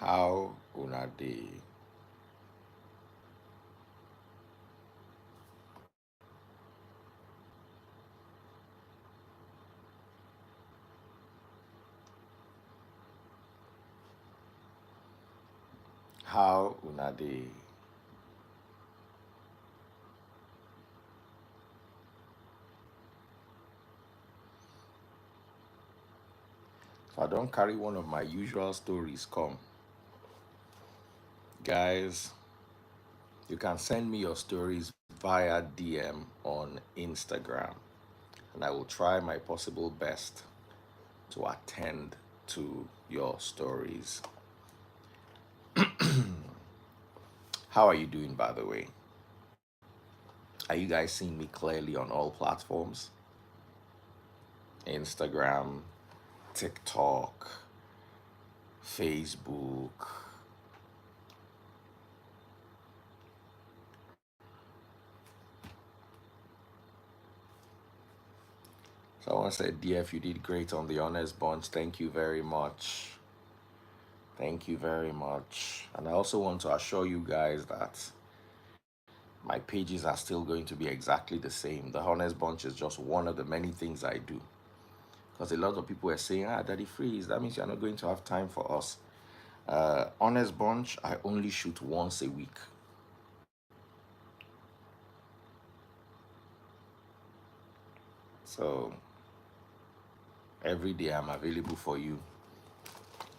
How una dey? How una dey? So I don't carry one of my usual stories come. Guys, you can send me your stories via DM on Instagram, and I will try my possible best to attend to your stories. How are you doing, by the way? Are you guys seeing me clearly on all platforms? Instagram, TikTok, Facebook. Someone said, DF, you did great on the honest bunch. Thank you very much. Thank you very much. And I also want to assure you guys that my pages are still going to be exactly the same. The honest bunch is just one of the many things I do. Because a lot of people are saying, Daddy Freeze, that means you're not going to have time for us. Honest bunch, I only shoot once a week. So every day I'm available for you.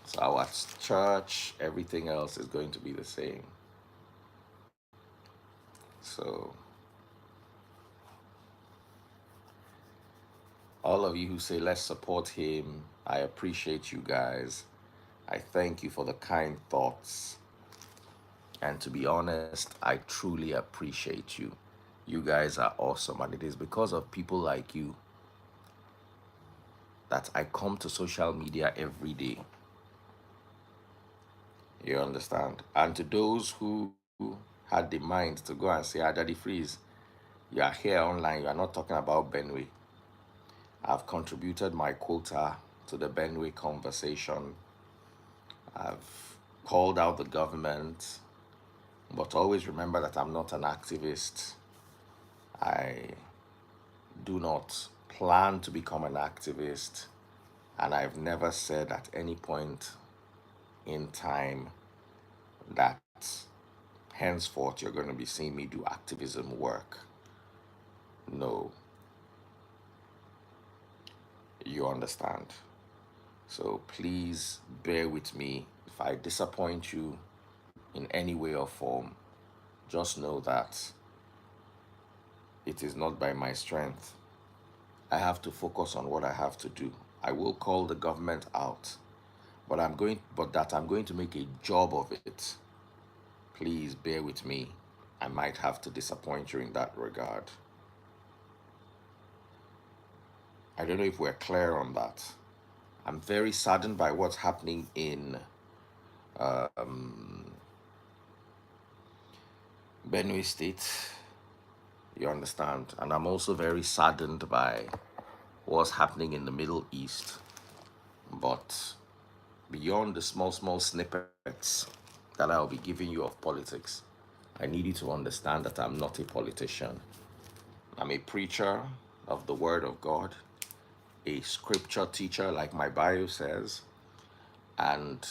So our church, everything else is going to be the same. So all of you who say, let's support him, I appreciate you guys. I thank you for the kind thoughts. And to be honest, I truly appreciate you. You guys are awesome. And it is because of people like you that I come to social media every day. You understand? And to those who had the mind to go and say, Daddy Freeze, you are here online, you are not talking about Benway. I've contributed my quota to the Benway conversation. I've called out the government, but always remember that I'm not an activist. I do not plan to become an activist, and I've never said at any point in time that henceforth you're going to be seeing me do activism work. No. You understand? So please bear with me. If I disappoint you in any way or form, just know that it is not by my strength. I have to focus on what I have to do. I will call the government out, but I'm going to make a job of it. Please bear with me. I might have to disappoint you in that regard. I don't know if we're clear on that. I'm very saddened by what's happening in Benue State. You understand? And I'm also very saddened by what's happening in the Middle East. But beyond the small snippets that I'll be giving you of politics, I need you to understand that I'm not a politician. I'm a preacher of the Word of God, a scripture teacher, like my bio says, and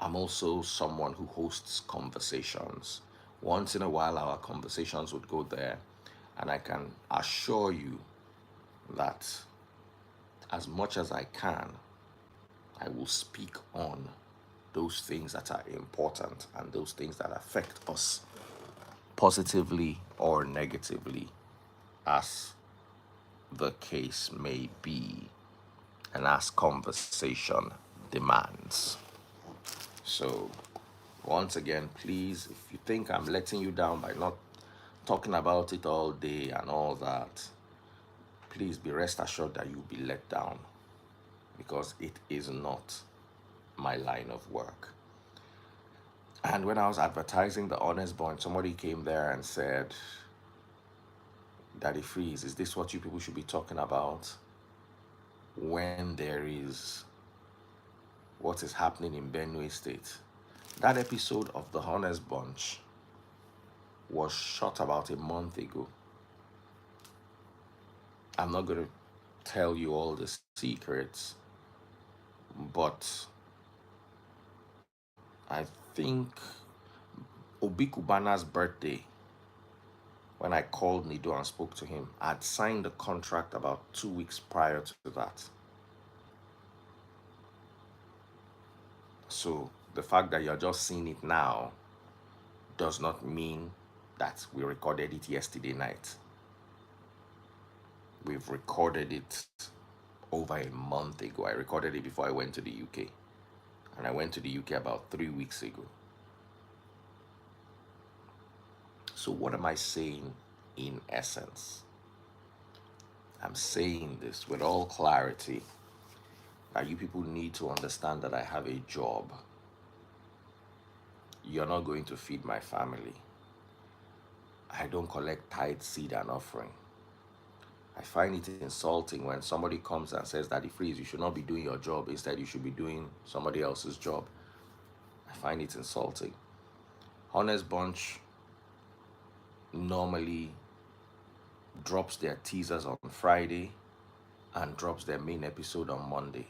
I'm also someone who hosts conversations. Once in a while, our conversations would go there, and I can assure you that as much as I can, I will speak on those things that are important and those things that affect us positively or negatively, as the case may be, and as conversation demands. So, once again, please, if you think I'm letting you down by not talking about it all day and all that, please be rest assured that you'll be let down, because it is not my line of work. And when I was advertising the Honest Bunch, somebody came there and said, Daddy Freeze, is this what you people should be talking about? when there is what is happening in Benue State. That episode of The Honest Bunch was shot about a month ago. I'm not going to tell you all the secrets, but I think Obi Kubana's birthday, when I called Nido and spoke to him, I'd signed the contract about 2 weeks prior to that. So the fact that you're just seeing it now does not mean that we recorded it yesterday night. We've recorded it over a month ago. I recorded it before I went to the UK. And I went to the UK about 3 weeks ago. So, what am I saying in essence? I'm saying this with all clarity that you people need to understand that I have a job. You're not going to feed my family. I don't collect tithe, seed, and offering. I find it insulting when somebody comes and says, Daddy Freeze, you should not be doing your job. Instead, you should be doing somebody else's job. I find it insulting. Honest Bunch normally drops their teasers on Friday and drops their main episode on Monday.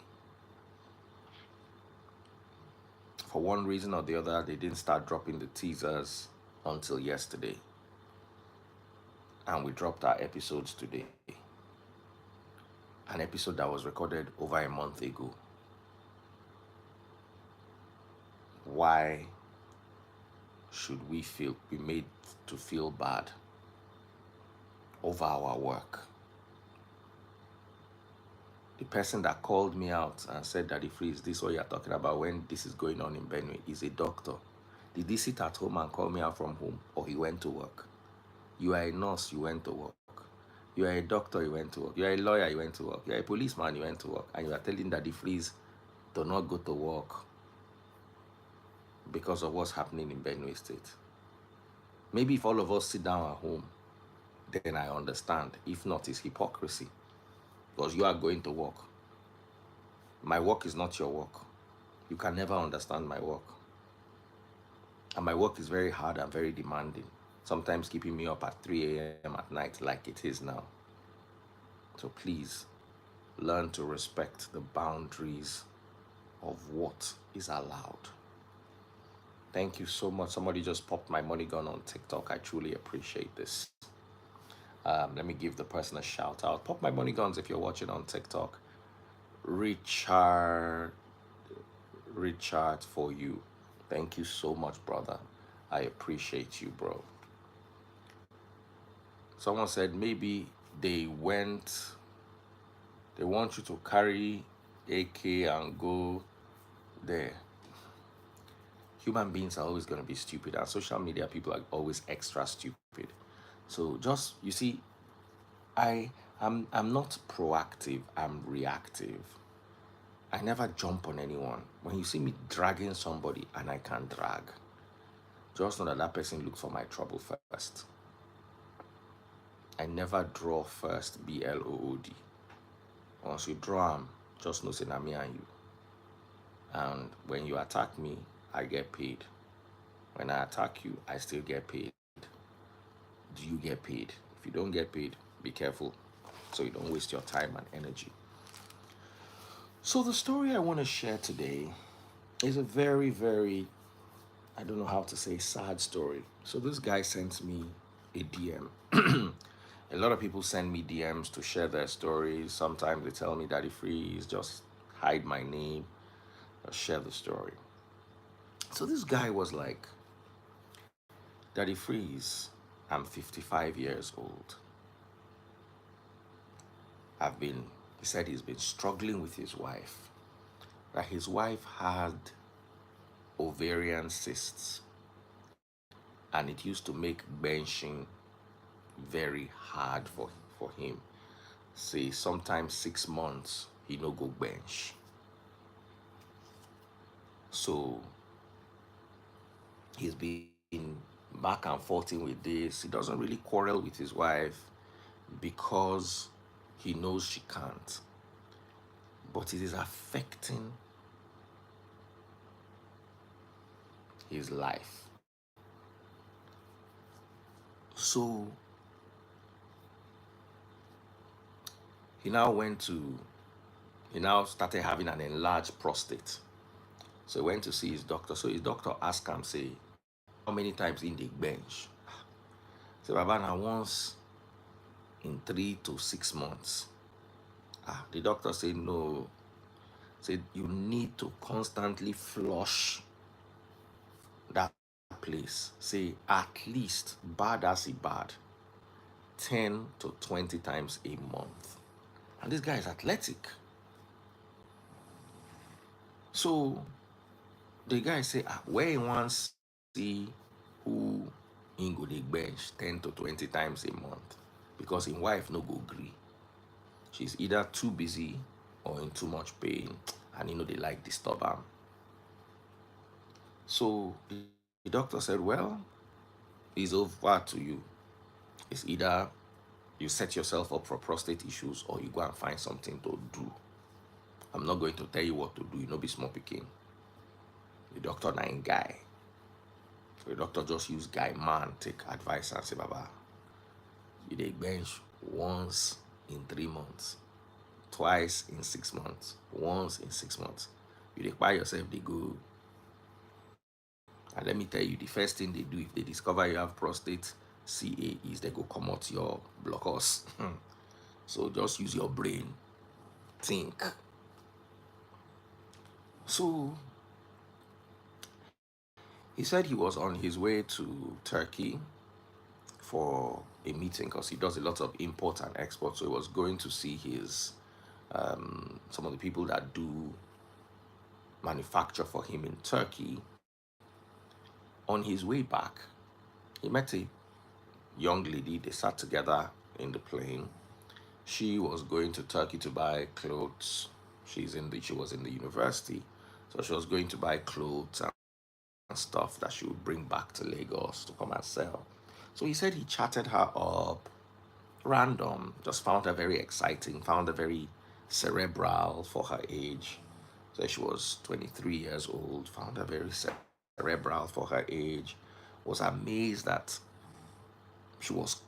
For one reason or the other, they didn't start dropping the teasers until yesterday. And we dropped our episodes today. An episode that was recorded over a month ago. Why should we be made to feel bad over our work? The person that called me out and said, Daddy Freeze, this is what you're talking about when this is going on in Benue is a doctor. Did he sit at home and call me out from home, or he went to work? You are a nurse, you went to work. You are a doctor, you went to work. You are a lawyer, you went to work. You are a policeman, you went to work. And you are telling Daddy Freeze, do not go to work because of what's happening in Benue State. Maybe if all of us sit down at home, then I understand. If not, it's hypocrisy. Because you are going to work. My work is not your work. You can never understand my work. And my work is very hard and very demanding. Sometimes keeping me up at 3 a.m. at night like it is now. So please, learn to respect the boundaries of what is allowed. Thank you so much. Somebody just popped my money gun on TikTok. I truly appreciate this. Let me give the person a shout out. Pop my money guns if you're watching on TikTok. Richard for you. Thank you so much, brother. I appreciate you, bro. Someone said maybe they want you to carry AK and go there. Human beings are always going to be stupid, and social media people are always extra stupid. So just, you see, I'm not proactive, I'm reactive. I never jump on anyone. When you see me dragging somebody and I can drag, just know that that person looked for my trouble first. I never draw first, BLOOD. Once you draw them, just know say na me and you. And when you attack me, I get paid. When I attack you, I still get paid. Do you get paid? If you don't get paid, be careful so you don't waste your time and energy. So the story I want to share today is a very, very, I don't know how to say, sad story. So this guy sent me a DM. A lot of people send me DMs to share their stories. Sometimes they tell me, Daddy Freeze, just hide my name, or share the story. So this guy was like, Daddy Freeze, I'm 55 years old. He said he's been struggling with his wife. That his wife had ovarian cysts, and it used to make benching very hard for him. Say sometimes 6 months he no go bench. So he's been back and forthing with this. He doesn't really quarrel with his wife because he knows she can't. but it is affecting his life. So he now started having an enlarged prostate. So he went to see his doctor. So his doctor asked him, say, how many times in the bench? So Baba, now once in 3 to 6 months. The doctor said no. Said you need to constantly flush that place. Say at least, bad as it bad, 10 to 20 times a month. And this guy is athletic. So the guy say, where he wants see who in go dey bench 10 to 20 times a month, because his wife no go gree. She's either too busy or in too much pain, and they like disturb him. So the doctor said, well, it's over to you. It's either you set yourself up for prostate issues or you go and find something to do. I'm not going to tell you what to do. You know, be small picking. The doctor nine guy. So the doctor just use guy man take advice and say, Baba, you dey bench once in 3 months, twice in 6 months, once in 6 months. You dey by yourself, they go. And let me tell you, the first thing they do if they discover you have prostate CA is they go come out your blockers. So just use your brain, think. So he said he was on his way to Turkey for a meeting because he does a lot of import and export. So he was going to see his some of the people that do manufacture for him in Turkey. On his way back, he met a young lady. They sat together in the plane. She was going to Turkey to buy clothes. She was in the university, so she was going to buy clothes and stuff that she would bring back to Lagos to come and sell. So he said he chatted her up, random, just found her very exciting, found her very cerebral for her age. So she was 23 years old, found her very cerebral for her age, was amazed that she was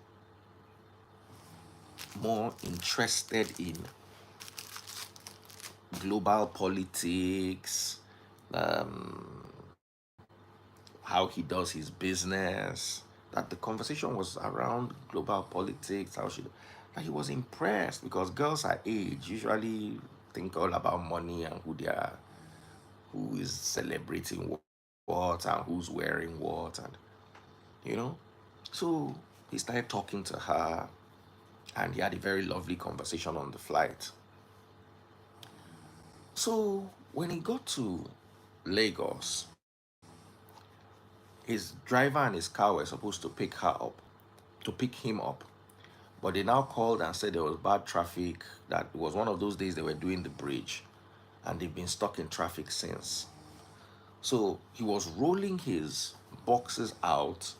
more interested in global politics, how he does his business, that the conversation was around global politics, that he was impressed because girls our age usually think all about money and who is celebrating what and who's wearing what, and so he started talking to her and he had a very lovely conversation on the flight. So when he got to Lagos, his driver and his car were supposed to pick him up. But they now called and said there was bad traffic, that it was one of those days they were doing the bridge and they've been stuck in traffic since. So he was rolling his boxes out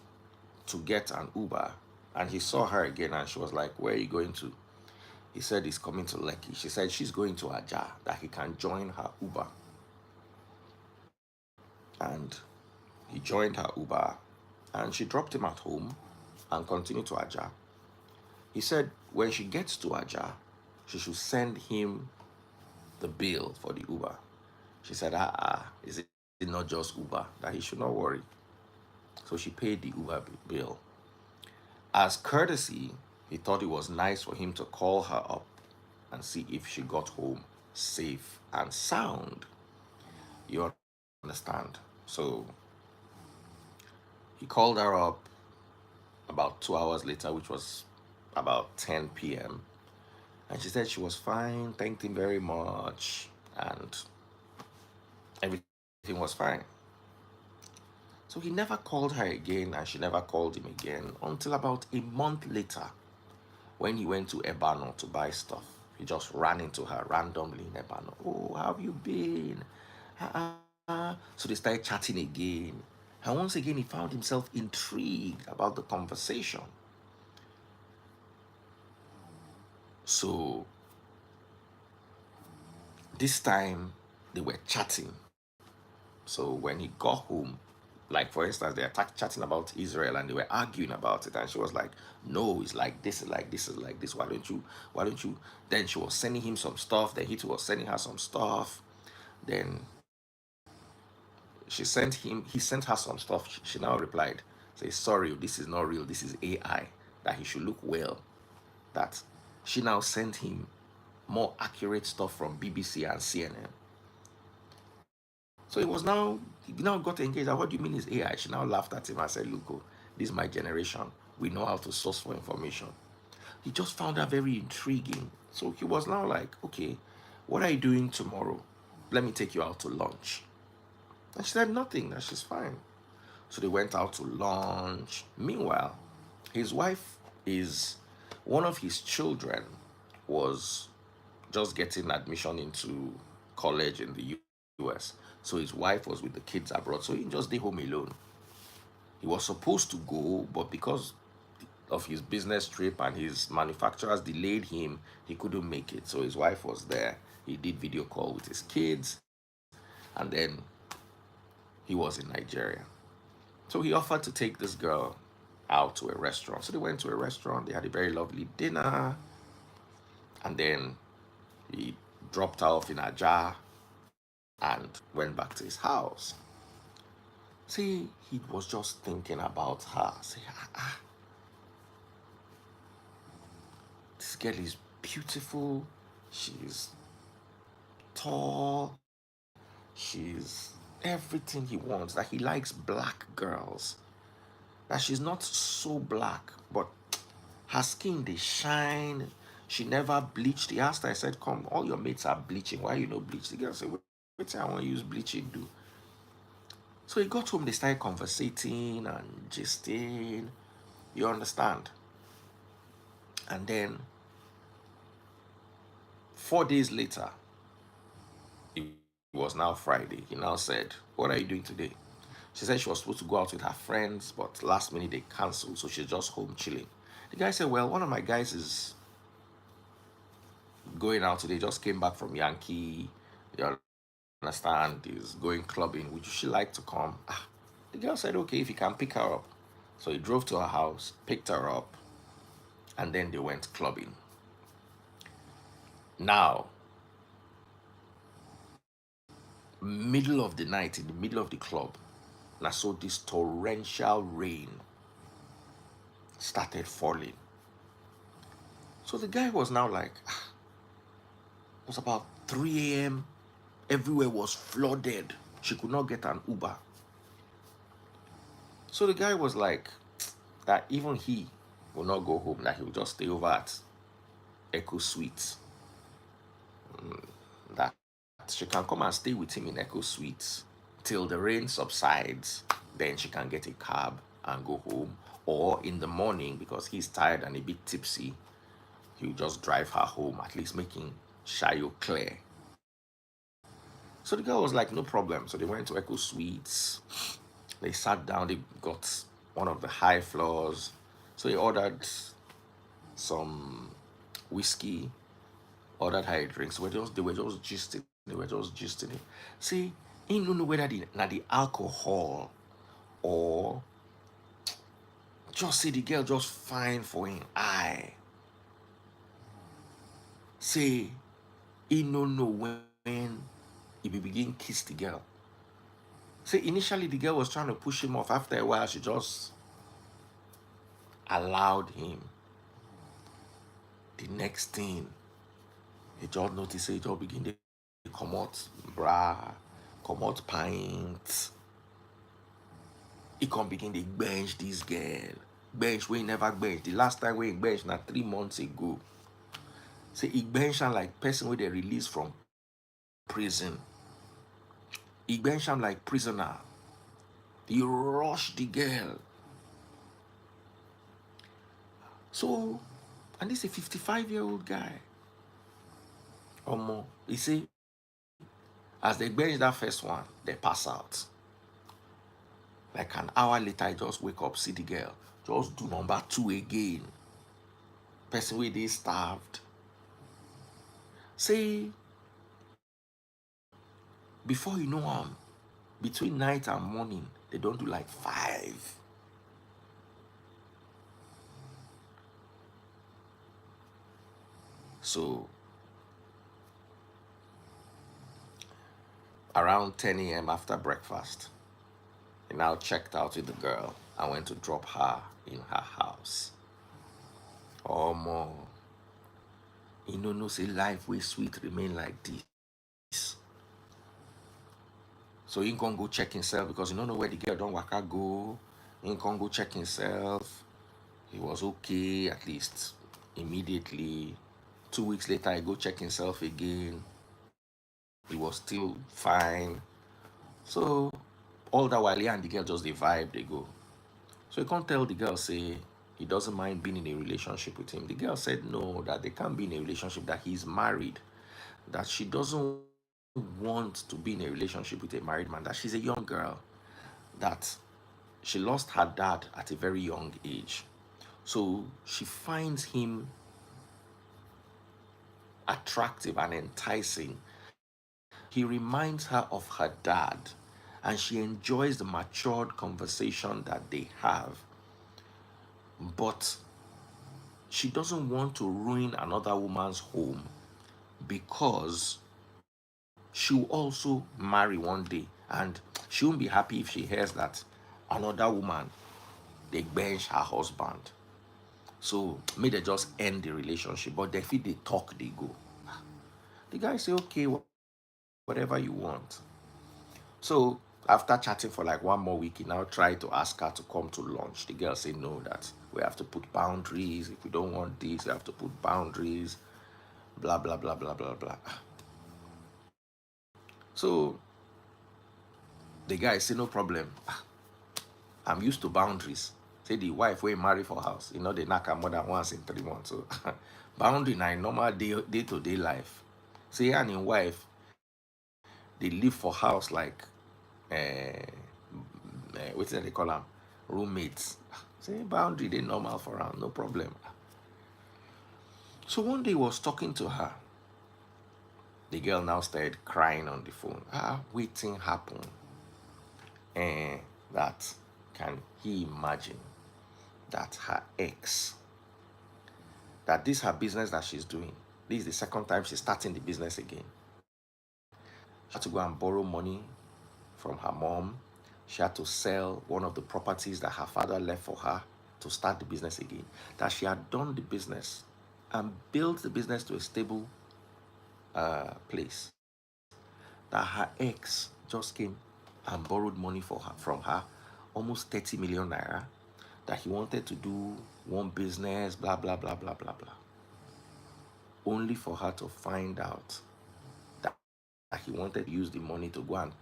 to get an Uber and he saw her again and she was like, where are you going to? He said he's coming to Lekki. She said she's going to Ajah, that he can join her Uber. And he joined her Uber and she dropped him at home and continued to Ajah. He said when she gets to Ajah, she should send him the bill for the Uber. She said, is it not just Uber? That he should not worry. So she paid the Uber bill. As courtesy, he thought it was nice for him to call her up and see if she got home safe and sound. You understand? So he called her up about 2 hours later, which was about 10 p.m. And she said she was fine, thanked him very much, and everything was fine. So he never called her again, and she never called him again until about a month later when he went to Ebano to buy stuff. He just ran into her randomly in Ebano. Oh, how have you been? So they started chatting again. And once again, he found himself intrigued about the conversation. So This time they were chatting. So when he got home, like for instance, they were chatting about Israel and they were arguing about it, and she was like, "No, it's like this, is like this, is like this. Why don't you? Why don't you?" Then she was sending him some stuff. Then he too was sending her some stuff. Then she sent him. He sent her some stuff. She now replied, "Say sorry, this is not real. This is AI. That he should look well." That she now sent him more accurate stuff from BBC and CNN. So he now got engaged. What do you mean is AI? She now laughed at him and said, "Look, oh, this is my generation. We know how to source for information." He just found her very intriguing. So he was now like, "Okay, what are you doing tomorrow? Let me take you out to lunch." And she said, "Nothing, that she's fine." So they went out to lunch. Meanwhile, his wife is one of his children was just getting admission into college in the US. So his wife was with the kids abroad. So he just stayed home alone. He was supposed to go, but because of his business trip and his manufacturers delayed him, he couldn't make it. So his wife was there. He did video call with his kids, and then he was in Nigeria. So he offered to take this girl out to a restaurant. So they went to a restaurant. They had a very lovely dinner, and then he dropped her off in a jar and went back to his house. See, he was just thinking about her. See, this girl is beautiful. She's tall. She's everything he wants. That he likes black girls. That she's not so black, but her skin they shine. She never bleached. He asked her, I said, "Come, all your mates are bleaching. Why you no bleach?" The girl said, "Wait, I want to use bleaching do." So he got home, they started conversating and gisting. You understand? And then 4 days later, it was now Friday. He now said, "What are you doing today?" She said she was supposed to go out with her friends, but last minute they canceled, so she's just home chilling. The guy said, "Well, one of my guys is going out today, just came back from Yankee. You understand? He's going clubbing. Would she like to come?" The girl said, "Okay, if he can pick her up." So he drove to her house, picked her up, and then they went clubbing. Now, middle of the night, in the middle of the club, and I saw this torrential rain started falling. So the guy was now like, it was about 3 a.m. Everywhere was flooded. She could not get an Uber. So the guy was like, that even he will not go home, that he will just stay over at Echo Suites. That she can come and stay with him in Echo Suites till the rain subsides. Then she can get a cab and go home. Or in the morning, because he's tired and a bit tipsy, he'll just drive her home, at least making Shayo clear. So the girl was like, "No problem." So they went to Echo Suites. They sat down. They got one of the high floors. So he ordered some whiskey, ordered her a drink. So they were just gisting. They were just gisting it. See, he don't know whether the alcohol or just see the girl just fine for him eye. Say he no know when he be begin kiss the girl. Say initially the girl was trying to push him off. After a while, she just allowed him. The next thing, he just noticed, he just begin to come out bra, come out pint. He can begin to bench this girl. Bench where he never bench. The last time we bench na 3 months ago. Say he bench am like person where they release from prison. He bench am like prisoner. He rush the girl. So, and this is a 55-year-old guy. More. You see, as they bench that first one, they pass out. Like an hour later, I just wake up, see the girl. Just do number 2 again. Person where they starved. Say, Before you know between night and morning, they don't do like 5. So around 10 a.m. after breakfast, he now checked out with the girl. I went to drop her in her house. Oh, more. You know, no say life way sweet remain like this. So he can't go check himself because he don't know where the girl don't waka go. He can't go check himself. He was okay at least immediately. 2 weeks later, he go check himself again. He was still fine. So all that while he and the girl just the vibe they go. So you can't tell the girl say he doesn't mind being in a relationship with him. The girl said no, that they can't be in a relationship, that he's married, that she doesn't want to be in a relationship with a married man, that she's a young girl, that she lost her dad at a very young age. So she finds him attractive and enticing. He reminds her of her dad, and she enjoys the matured conversation that they have. But she doesn't want to ruin another woman's home because she'll also marry one day, and she won't be happy if she hears that another woman they bench her husband. So may they just end the relationship, but if they talk, they go. The guy say, okay, whatever you want. So after chatting for like 1 more week, he now tried to ask her to come to lunch. The girl said no, that we have to put boundaries. If we don't want this, we have to put boundaries. Blah blah blah blah blah blah. So the guy said no problem. I'm used to boundaries. Say the wife we marry for house. You know they knock her more than once in 3 months. So boundary na in normal day to day life. Say and in wife, they live for house like what they call them? Roommates. Say boundary they normal for her, no problem. So one day he was talking to her. The girl now started crying on the phone. Waiting happen. And that can he imagine that her ex, that this her business that she's doing, this is the second time she's starting the business again. She had to go and borrow money from her mom. She had to sell one of the properties that her father left for her to start the business again. That she had done the business and built the business to a stable place. That her ex just came and borrowed money from her, almost 30 million naira, that he wanted to do one business, blah, blah, blah, blah, blah, blah. Only for her to find out that he wanted to use the money to go and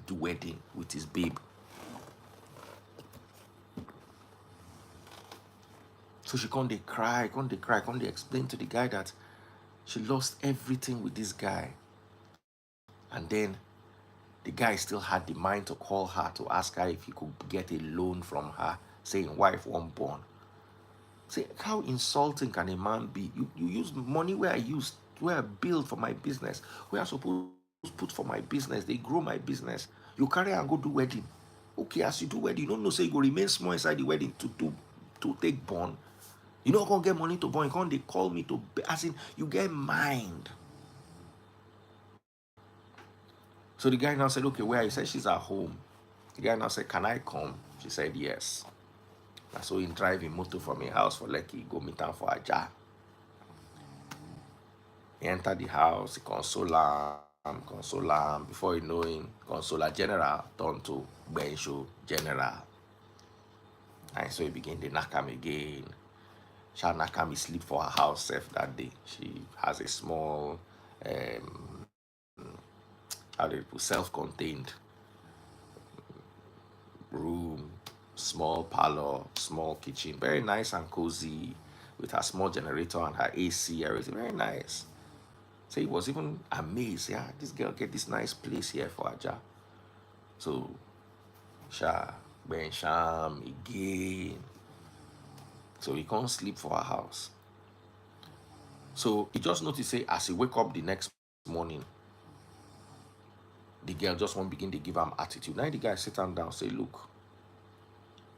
do wedding with his babe. So she can't cry, can't explain to the guy that she lost everything with this guy. And then the guy still had the mind to call her to ask her if he could get a loan from her, saying wife won't born. Say, how insulting can a man be? You use money where I build for my business, where I supposed to put for my business, they grow my business. You carry and go do wedding. Okay, as you do wedding, you don't know say you go remain small inside the wedding to take born. You not gonna get money to born. You can't they call me to as in you get mind. So the guy now said, okay, where? He said she's at home. The guy now said, can I come? She said yes. So he drive in motor from a house for Lekki, go meet her for Aja. He entered the house, he console him. Before you know him, consoler general turned to Bensho general. And so he began to knock him again. She knock him sleep for her house self that day. She has a small, self-contained room, small parlor, small kitchen, very nice and cozy, with her small generator and her AC, everything very nice. So he was even amazed. Yeah, this girl get this nice place here for Aja. So Sha Ben Sham again. So he can't sleep for her house. So he just noticed, say, as he wake up the next morning, The girl just won't begin to give him attitude. Now the guy sit him down, say, look,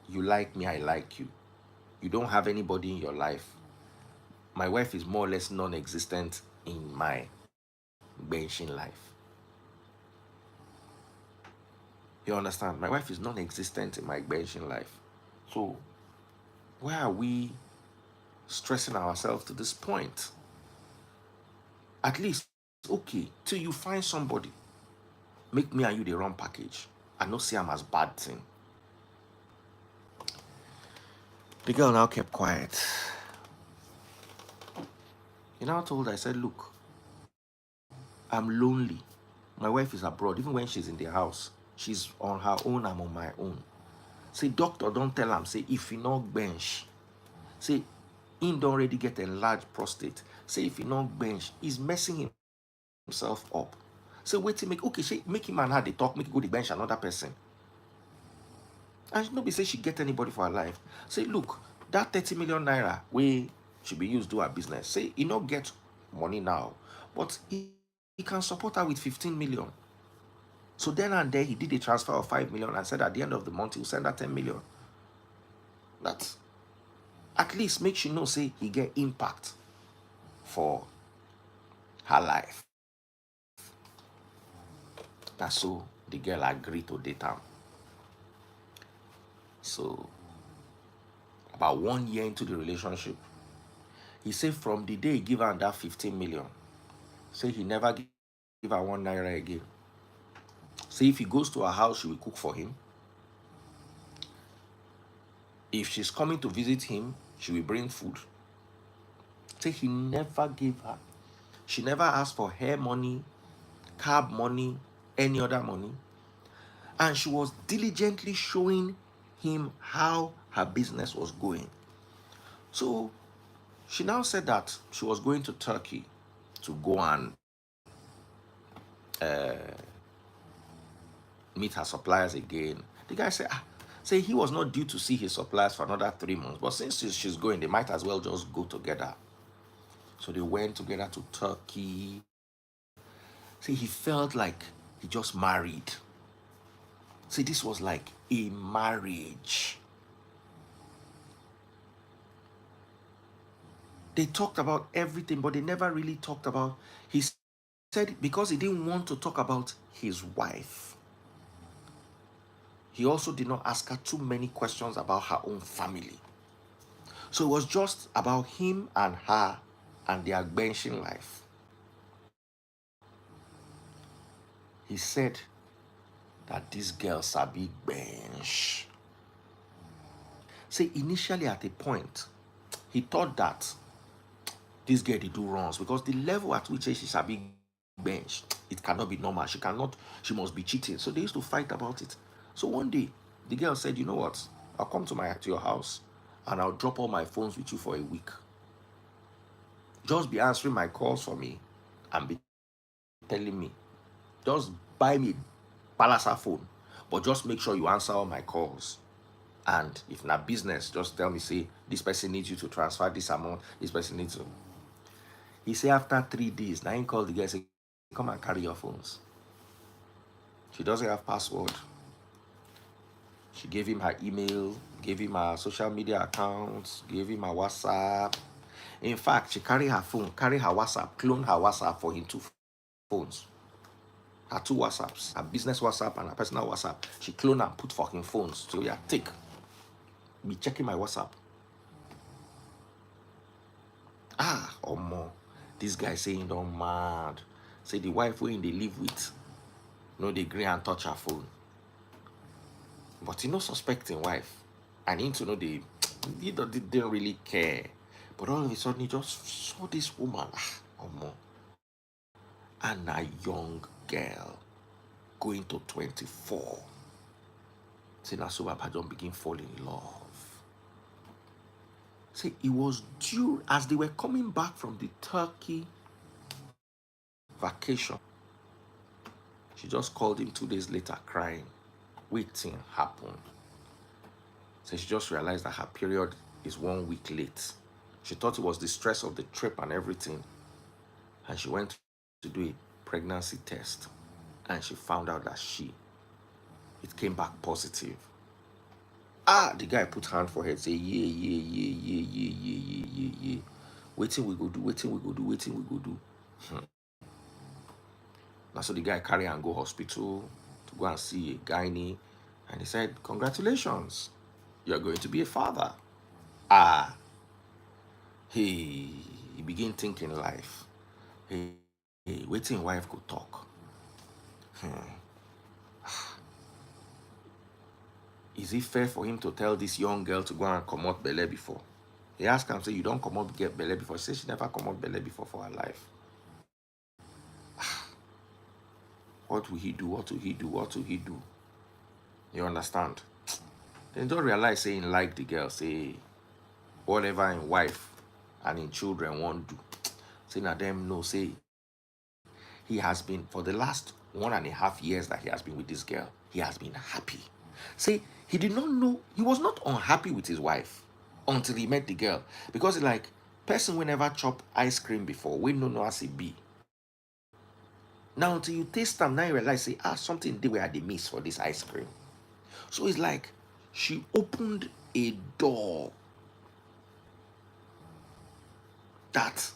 you like me, I like you. You don't have anybody in your life. My wife is more or less non-existent in my benching life. You understand? My wife is non-existent in my benching life. So why are we stressing ourselves to this point? At least, okay, till you find somebody, make me and you the wrong package. I don't see them as bad thing. The girl now kept quiet. He now told her, I said, look, I'm lonely. My wife is abroad. Even when she's in the house, she's on her own, I'm on my own. Say, doctor, don't tell him. Say, if he not bench, say, he don't already get enlarged prostate. Say, if he not bench, he's messing himself up. Say, wait to make, okay, she make him and her, they talk, make him go to bench another person. And nobody say she get anybody for her life. Say, look, that 30 million naira, we should be used to do her business. Say, he not get money now, but he can support her with 15 million. So then and there, he did a transfer of 5 million and said at the end of the month, he'll send her 10 million. That's at least make she know, say, he get impact for her life. That's so the girl agreed to date him. So about 1 year into the relationship, he said from the day he give her that 15 million, say he never give her 1 naira again. Say if he goes to her house, she will cook for him. If she's coming to visit him, she will bring food. Say he never gave her. She never asked for hair money, cab money, any other money. And she was diligently showing him how her business was going. So she now said that she was going to Turkey to go and meet her suppliers again. The guy said, say he was not due to see his suppliers for another 3 months, but since she's going, they might as well just go together. So they went together to Turkey. See, he felt like he just married. See, this was like a marriage. They talked about everything, but they never really talked about, he said, because he didn't want to talk about his wife. He also did not ask her too many questions about her own family. So it was just about him and her and their benching life. He said that this girl sabi bench. Say initially at a point, he thought that this girl did do wrongs because the level at which she sabi bench, it cannot be normal. She must be cheating. So they used to fight about it. So one day, the girl said, you know what? I'll come to your house and I'll drop all my phones with you for a week. Just be answering my calls for me and be telling me. Just buy me a Palasa phone, but just make sure you answer all my calls. And if not business, just tell me, say, this person needs you to transfer this amount, this person needs to. He said after 3 days, now he called the guy and said, come and carry your phones. She doesn't have password. She gave him her email, gave him her social media accounts, gave him her WhatsApp. In fact, she carried her phone, carried her WhatsApp, cloned her WhatsApp for him 2 phones. Her 2 WhatsApps, her business WhatsApp and her personal WhatsApp. She cloned and put fucking phones. So yeah, take. Be checking my WhatsApp. Or more. This guy saying don't mad. Say the wife who they live with, no, they agree and touch her phone. But he no suspecting wife. And him to know they didn't really care. But all of a sudden he just saw this woman, or more. And a young girl going to 24. Say now so Papa John begin falling in love. Say it was due as they were coming back from the Turkey vacation. She just called him 2 days later crying. Waiting happened. So she just realized that her period is 1 week late. She thought it was the stress of the trip and everything. And she went to do a pregnancy test. and she found out that it came back positive. The guy put hand for head, say, yeah, yeah, yeah, yeah, yeah, yeah, yeah, yeah, yeah. Waiting we go do, waiting we go do, waiting we go do. Now so the guy carry and go hospital to go and see a gynae, and he said, congratulations, you're going to be a father. Ah, he begin thinking life. Hey, waiting wife could talk. Is it fair for him to tell this young girl to go and come out Belle before? He asked her, say, you don't come out get Belle before. She said she never come out Belle before for her life. What will he do? What will he do? What will he do? You understand? Then don't realize saying like the girl, say whatever in wife and in children won't do. Say now them no, say he has been for the last 1.5 years that he has been with this girl, he has been happy. Say he did not know, he was not unhappy with his wife until he met the girl. Because like person will never chop ice cream before, we no know as it be. Now until you taste them, now you realize say something they were the miss for this ice cream. So it's like she opened a door that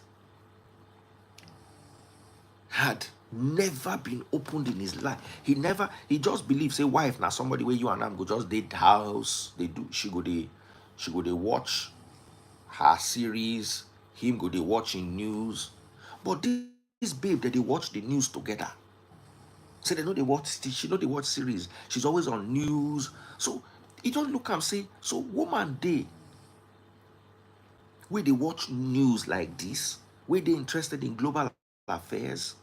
had never been opened in his life. He just believed, say, wife, now somebody where you and I go just date house, they do, she go they watch her series, him go they watching news. But this babe that they watch the news together. Say they know they watch, she know they watch series. She's always on news. So he don't look and say, so woman day, where they watch news like this, where they interested in global affairs,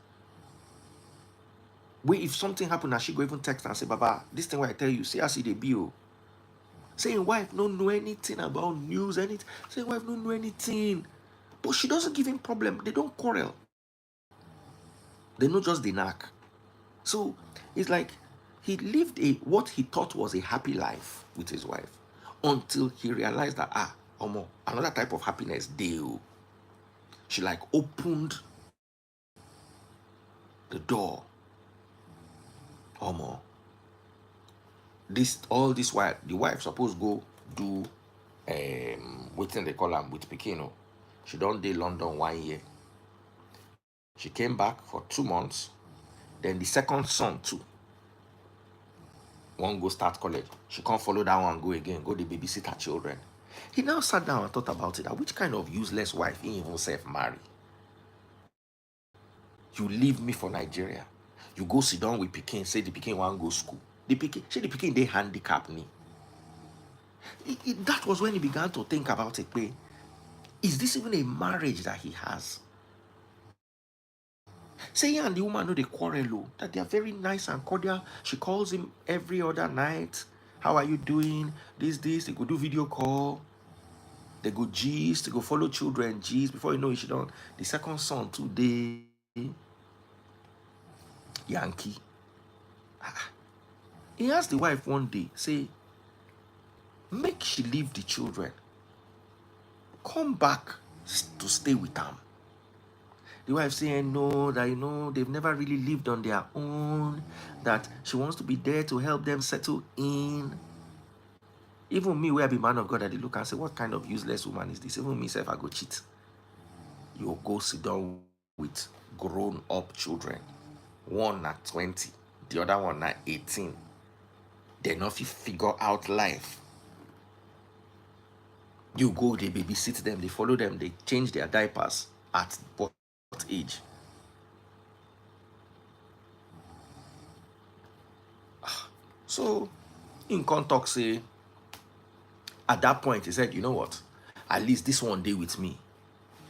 where if something happen, and she go even text and say, Baba, this thing where I tell you, see I see the bill. Saying wife don't know anything about news, anything. Saying wife don't know anything. But she doesn't give him problem. They don't quarrel. They know just the knack. So it's like he lived what he thought was a happy life with his wife until he realized that another type of happiness deal. She like opened the door. This while the wife supposed go do what they call them with Pekino. She don't dey London 1 year. She came back for 2 months. Then the second son too. One go start college. She can't follow that one go again. Go the babysit her children. He now sat down and thought about it. Which kind of useless wife he even self marry? You leave me for Nigeria. You go sit down with Pikin, say the Pikin want go school. The Pikin they handicap me. That was when he began to think about it. Is this even a marriage that he has? Say he and the woman know they quarrel, that they are very nice and cordial. She calls him every other night. How are you doing? This. They go do video call. They go gist. They go follow children gist. Before you know it, she done. The second son today, Yankee. He asked the wife one day, say, make she leave the children. Come back to stay with them. The wife saying no, that they've never really lived on their own, that she wants to be there to help them settle in. Even me, where I be man of God, I look and say, what kind of useless woman is this? Even me, if I go cheat. You go sit down with grown-up children. One at 20, the other one at 18. They not figure out life. You go, they babysit them, they follow them, they change their diapers at what age? So, in contact, say, at that point, he said, you know what? At least this one day with me.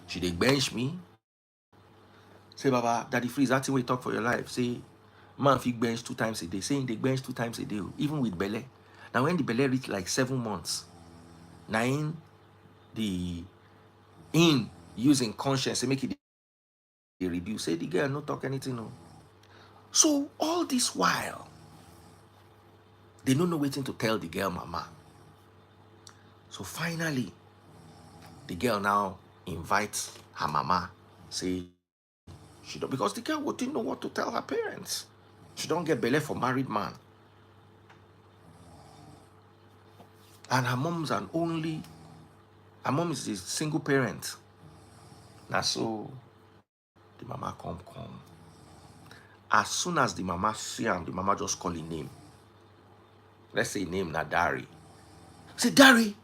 Should they bench me? Say, Baba, Daddy Freeze, that's the way you talk for your life. Say, man, if you bench 2 times a day, saying they bench 2 times a day, even with Belle. Now, when the Belle reach like 7 months, 9, in using conscience, they make it reduce. Say, the girl no talk anything, no. So, all this while, they don't know waiting to tell the girl mama. So finally, the girl now invites her mama, say she don't, because the girl didn't know what to tell her parents. She don't get Belle for married man. And her mom is a single parent. Now so the mama come. As soon as the mama see him, the mama just call him name. Let's say name na Dari. Say Dari.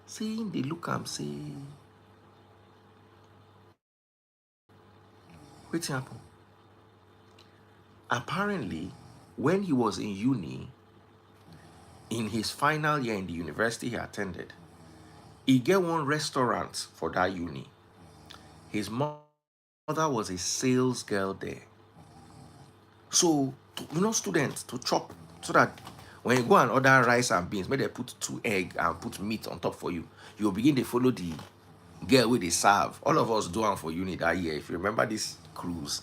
Say they look am say, what's happen? Apparently, when he was in uni, in his final year in the university he attended, he get one restaurant for that uni. His mother was a sales girl there. So, students to chop so that when you go and order rice and beans, maybe they put 2 eggs and put meat on top for you. You'll begin to follow the girl where they serve. All of us do one for uni that year, if you remember this cruise.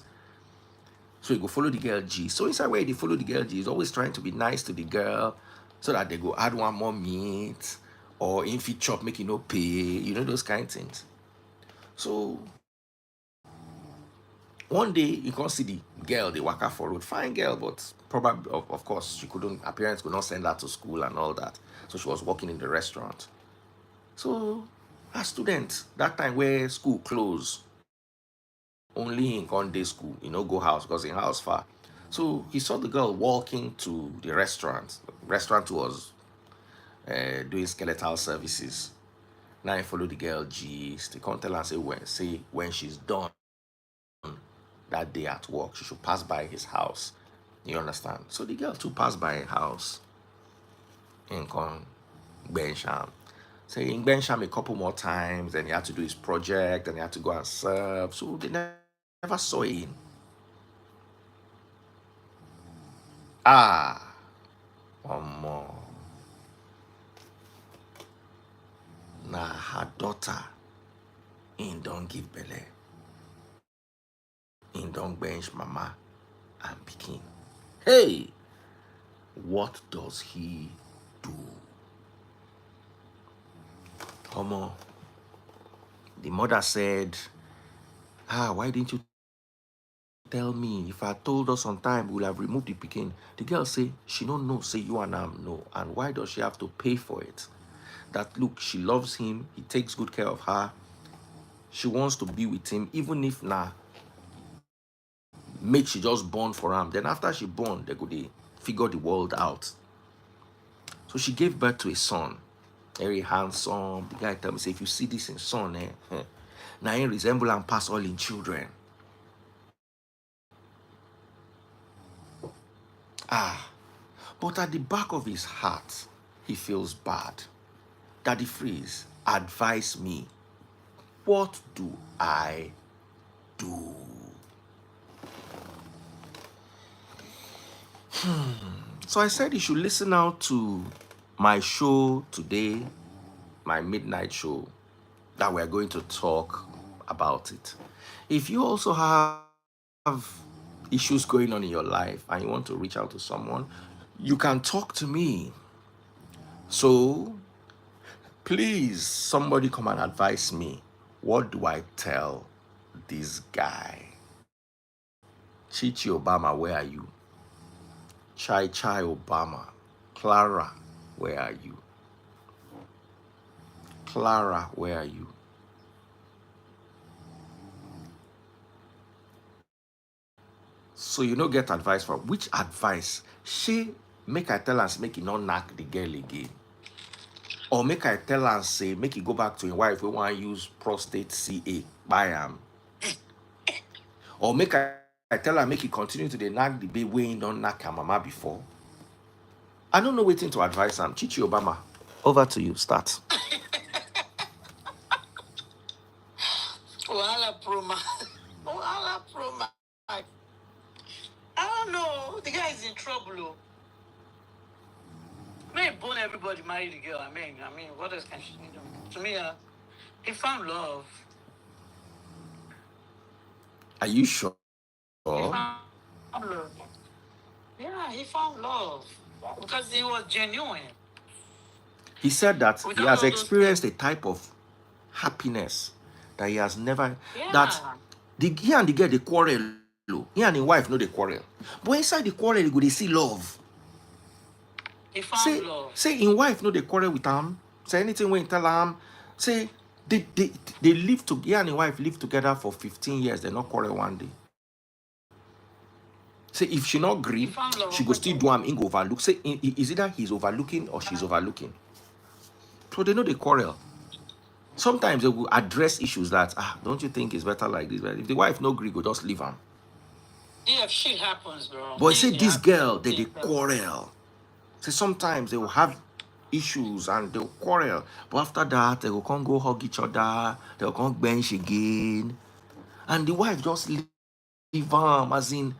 So you go follow the girl G. So inside where they follow the girl G is always trying to be nice to the girl so that they go add one more meat or if you chop, make it no pay, those kind of things. So one day you can't see the girl, they walk out for road. Fine girl, but probably, of course, her parents could not send her to school and all that. So she was working in the restaurant. So a student, that time where school closed, only in one day school, go house because in house far. So he saw the girl walking to the restaurant. The restaurant was doing skeletal services. Now he followed the girl gist. He can't tell her say when she's done that day at work, she should pass by his house. You understand? So the girl too passed by his house in Bensham. So in Bensham a couple more times, and he had to do his project, and he had to go and serve. So they never saw him. One more. Now her daughter don't give Belle. Don't bench mama and pikin. Hey, what does he do? Come on. The mother said, why didn't you tell me? If I told us on time, we would have removed the pikin. The girl say, she don't know, say you and I know. And why does she have to pay for it? That look, she loves him, he takes good care of her. She wants to be with him, even if make she just born for him. Then after she born, they go figure the world out. So she gave birth to a son, very handsome. The guy tell me, say, if you see this in son, now he resemble and pass all in children. But at the back of his heart, he feels bad. Daddy Freeze, advise me. What do I do? So I said you should listen out to my show today, my midnight show, that we're going to talk about it. If you also have issues going on in your life and you want to reach out to someone, you can talk to me. So please, somebody come and advise me. What do I tell this guy? Chichi Obama, where are you? Chai Obama. Clara, where are you? Clara, where are you? So you don't get advice from which advice? She make I tell us make it not knock the girl again. Or make I tell her say make it go back to his wife we want to use prostate CA by him. Or make I tell her make it continue to the knock the baby way don't knock her mama before. I don't know waiting to advise him. Chichi Obama, over to you. Start. Wahala Proma. I don't know. The guy is in trouble. May born everybody marry the girl. I mean, what else can she do? To me, he found love. Are you sure? He found love. Yeah, he found love because he was genuine. He said that he has experienced a type of happiness that he has never. Yeah. That he and the girl they quarrel. He and his wife know they quarrel. But inside the quarrel, you go they see love. He found love. Say in wife know they quarrel with him. Say anything when tell him. Say they live to he and his wife live together for 15 years. They not quarrel one day. Say if she not agree, she go still do him in overlook. Say is either he's overlooking or she's overlooking. So they know they quarrel. Sometimes they will address issues that don't you think it's better like this? But if the wife no agree, go just leave him. Yeah, shit happens, bro. But say this girl, they quarrel. Say sometimes they will have issues and they'll quarrel. But after that, they will come go hug each other. They'll come bench again. And the wife just leave him, as in.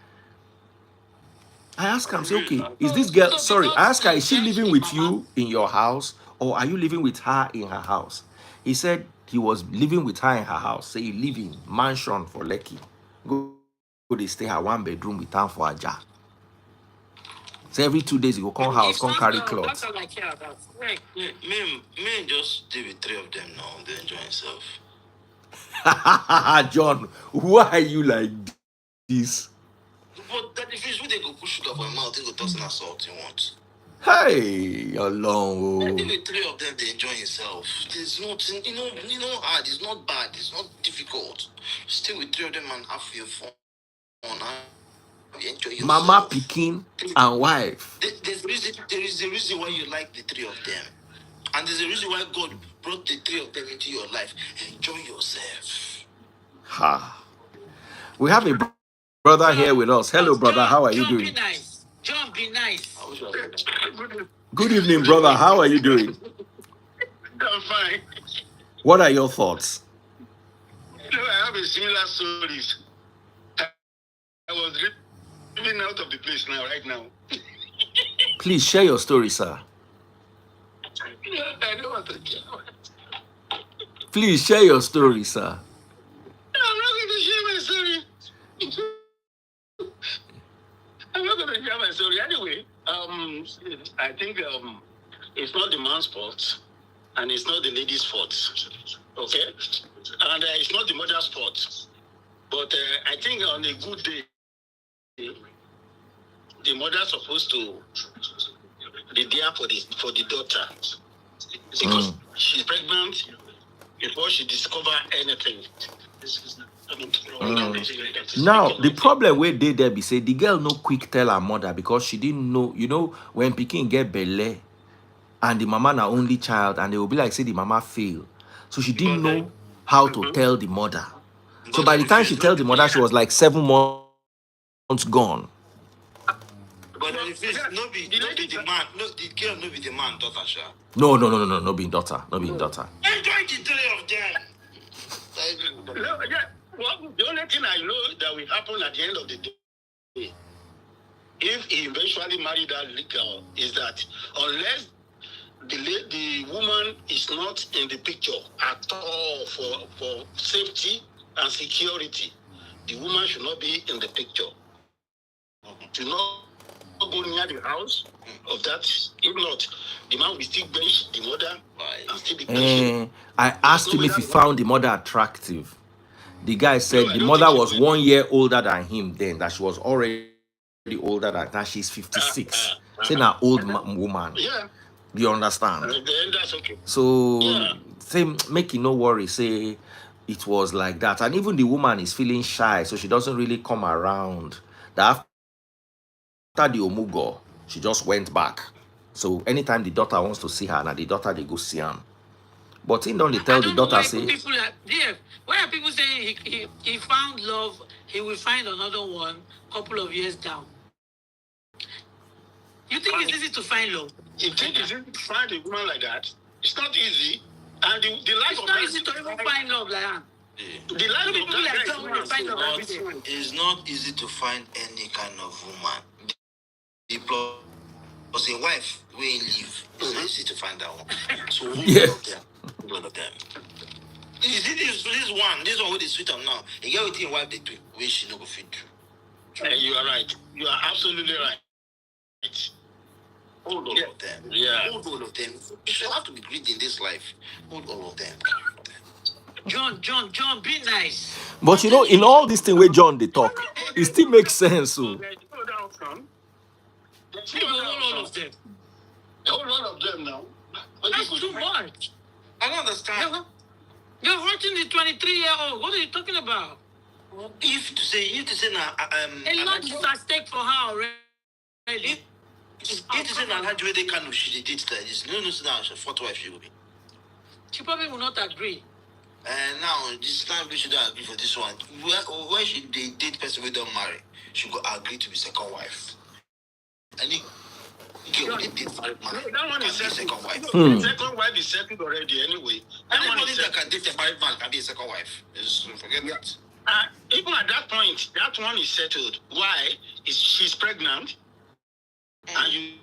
I ask him, say, okay, is this girl, sorry, I ask her, is she living with you in your house or are you living with her in her house? He said he was living with her in her house. Say he live in mansion for Lekki. Go they stay her one bedroom with her for a jar. So every 2 days he go come house, come carry clothes. That's all I care about. Right. Me just stay with 3 of them now. They enjoy himself. John, why are you like this? But that if it's they go push sugar for your mouth, they go toss an assault you want. Hey, alone. I think with 3 of them, they enjoy himself. There's nothing, hard. It's not bad. It's not difficult. Stay with 3 of them and have your fun. Enjoy yourself. Mama, Pekin, and wife. There is a reason why you like the 3 of them. And there's a reason why God brought the 3 of them into your life. Enjoy yourself. Ha. We have a brother here with us. Hello, brother. How are you doing? Be nice. John, be nice. Good evening, brother. How are you doing? I'm fine. What are your thoughts? I have a similar stories. I was living out of the place now, right now. Please share your story, sir. I don't want to share. Please share your story, sir. I'm not going to share my story. I'm not going to share my story. Anyway, I think it's not the man's fault, and it's not the lady's fault. Okay? And it's not the mother's fault. But I think on a good day, the mother's supposed to be there for the daughter. Because she's pregnant before she discover anything. Now, the problem where they there be say the girl no quick tell her mother because she didn't know, when Pekin get Belle and the mama na only child and they will be like, say the mama fail. So she didn't know how to tell the mother. So by the time she tell the mother, she was like 7 months gone. But if it's no be the man, the girl no be the man, daughter, sha. No, being daughter. Enjoy the 3 of them. Well, the only thing I know that will happen at the end of the day, if he eventually married that girl, is that unless the woman is not in the picture at all for safety and security, the woman should not be in the picture. To not go near the house of that. If not, the man will still bench the mother and still be patient. I asked him if he found the mother attractive. The guy said the mother was 1 year older than him then, that she was already older than that. She's 56. Saying an old woman. Yeah. Do you understand? Then that's okay. So, say, make you no worry. Say, it was like that. And even the woman is feeling shy, so she doesn't really come around. That after the Omugo, she just went back. So, anytime the daughter wants to see her, now the daughter, they go see him. But he don't tell the daughter, say... Why are people saying he found love, he will find another one couple of years down? You think it's easy to find love? You think it's easy to find a woman like that? It's not easy. And the life it's of not easy to even find love like that. The life of people like John will find love every day. It's not easy to find any kind of woman. The plus a wife where you live, it's not easy to find that one. So one of them. You see this one with the sweet am now. You get with your wife they do, where she no go fit do. You are right. You are absolutely right. Hold all of them. Yeah. Hold all of them. If you have to be greedy in this life, hold all of them. John, be nice. But in all this thing where John they talk, It still makes sense. So. There's no other option. There's You no know, other all option. of them. A whole lot of them now. But That's you too could- much. I don't understand. You're hurting the 23-year-old. What are you talking about? If to say now, A lot is at stake for her already. if to say now, how do they kind of she did that? It's no now, she's fourth wife she will be. She probably will not agree. And now this time we should agree for this one. When she they date person we don't marry, she go agree to be second wife. And he they date married man. That one is second wife. Second wife is settled already anyway. Anybody that can date a married man can be a second wife. Just forget that. Even at that point, that one is settled. Why? Is she's pregnant, and you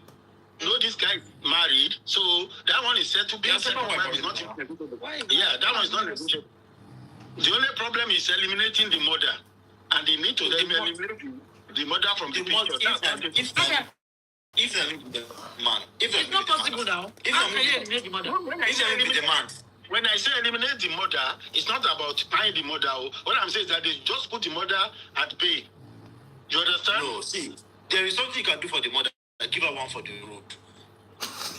know this guy is married, so that one is settled. Being second wife is not negotiable. Yeah, that one is not negotiable. The only problem is eliminating the mother, and they need to eliminate the mother from the picture. If the man, It's not possible now. How can you eliminate the mother? If the man. When I say eliminate the mother, it's not about buying the mother. What I'm saying is that they just put the mother at bay. You understand? No, see, there is something you can do for the mother. Give her one for the road.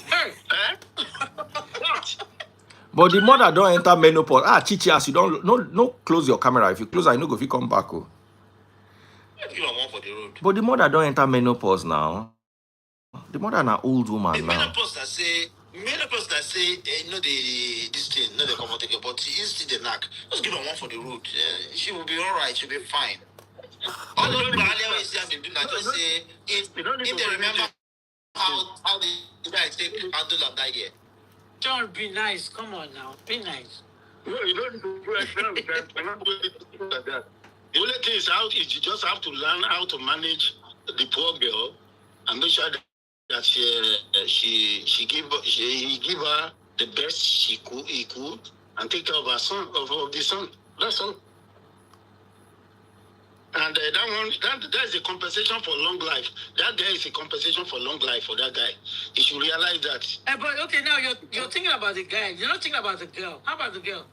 Hey! What? But the mother don't enter menopause. Chichi, as you don't no close your camera. If you close, I know if you come back. Oh. Give her one for the road. But the mother don't enter menopause now. The mother an old woman now. Menopause that say, this thing, no, they comfortable, but it's still the knack. Just give her one for the road. She will be all right. She'll be fine. All those always have been doing that. Just say if they remember how the guy take handle of that year. John, be nice. Come on now. Be nice. No, you don't do that. The only thing is how is you just have to learn how to manage the poor girl and make sure that he give her the best he could and take care of her son of the son. That's all. And that's a compensation for long life. That guy is a compensation for long life for that guy. He should realize that. But okay, now you're thinking about the guy. You're not thinking about the girl. How about the girl?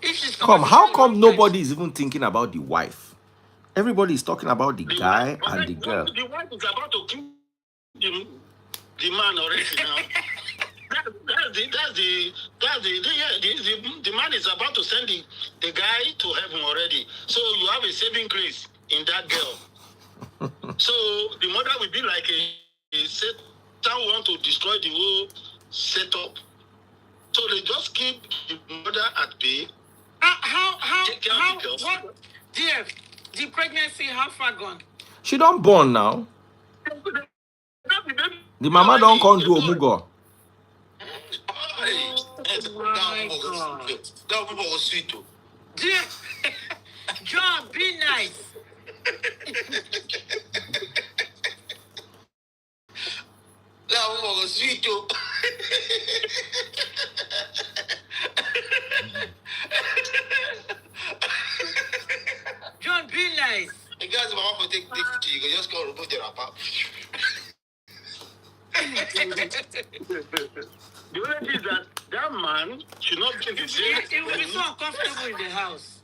If she's How come nobody is even thinking about the wife? Everybody is talking about the guy wife, and the girl. The wife is about to kill the man already now. The man is about to send the guy to heaven already. So you have a saving grace in that girl. So the mother will be like a Satan want to destroy the whole setup. So they just keep the mother at bay. What? Dear, the pregnancy, how far gone? She don't born now. The mama don't come do omugo. That woman was sweet too. Dear, John, be nice. That woman was sweet too. John, be nice. The guys, mama for take you can just go remove the wrapper. The only thing is that man should not be in the same. It will be so uncomfortable in the house.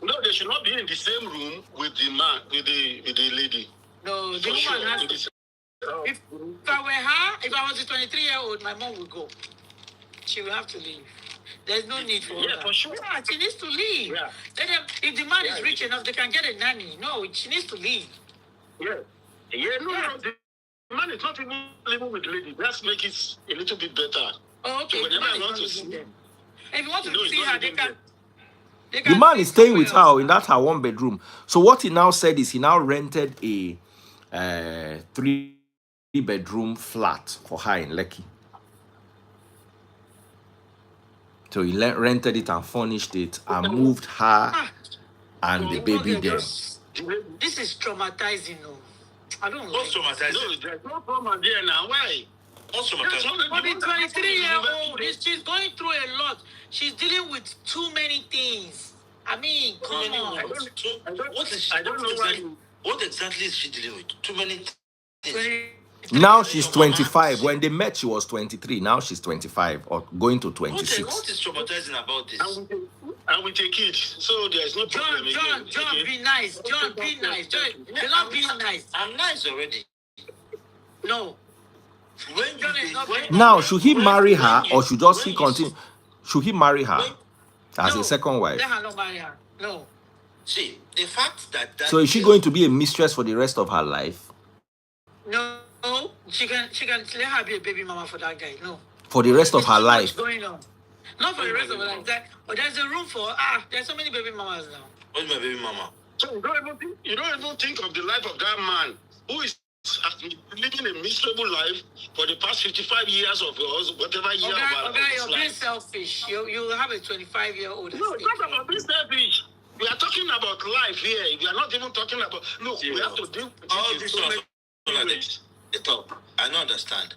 No, they should not be in the same room with the man, with the lady. No, the woman has to. If I were her, if I was a 23-year-old, my mom would go. She will have to leave. There's no need for her. Yeah, for sure. Yeah, she needs to leave. Yeah. If the man is rich enough, they can get a nanny. No, she needs to leave. Yeah. No. The man is not even living with the lady. Let's make it a little bit better. Oh, okay. So whenever I want to see them. If you want to see her, they can. The man is staying with her in that her one bedroom. So what he now said is he now rented a 3-bedroom flat for her in Lekki. So he rented it and furnished it and moved her and the baby there. This is traumatizing. No, I don't know. What's traumatizing? No, there's no trauma there now. Why? What's traumatizing? But the 23-year-old, she's going through a lot. She's dealing with too many things. I mean, come on. What exactly is she dealing with? Too many things. Now she's 25. When they met, she was 23. Now she's 25 or going to What 26. is traumatizing about this? And with a kid, so there's no problem. John, be nice. John, be nice. John, you're not being nice. I'm nice already. No. When John is not being Now, nice. should he marry her or should just he continue? Should he marry her as No, a second wife? let her not marry her. No. See, the fact that So is she going to be a mistress for the rest of her life? No, she can let her be a baby mama for that guy. No. For the rest of her Too life? much going on. Not for the rest of her life. But there's a room for there's so many baby mamas now. What's my baby mama? So you don't even think of the life of that man who is living a miserable life for the past 55 years of yours, whatever year of our Okay, life. you're being selfish. You have a 25-year-old. No, it's not about being selfish. We are talking about life here. We are not even talking about. Look, we have to deal with all this stuff. I don't understand.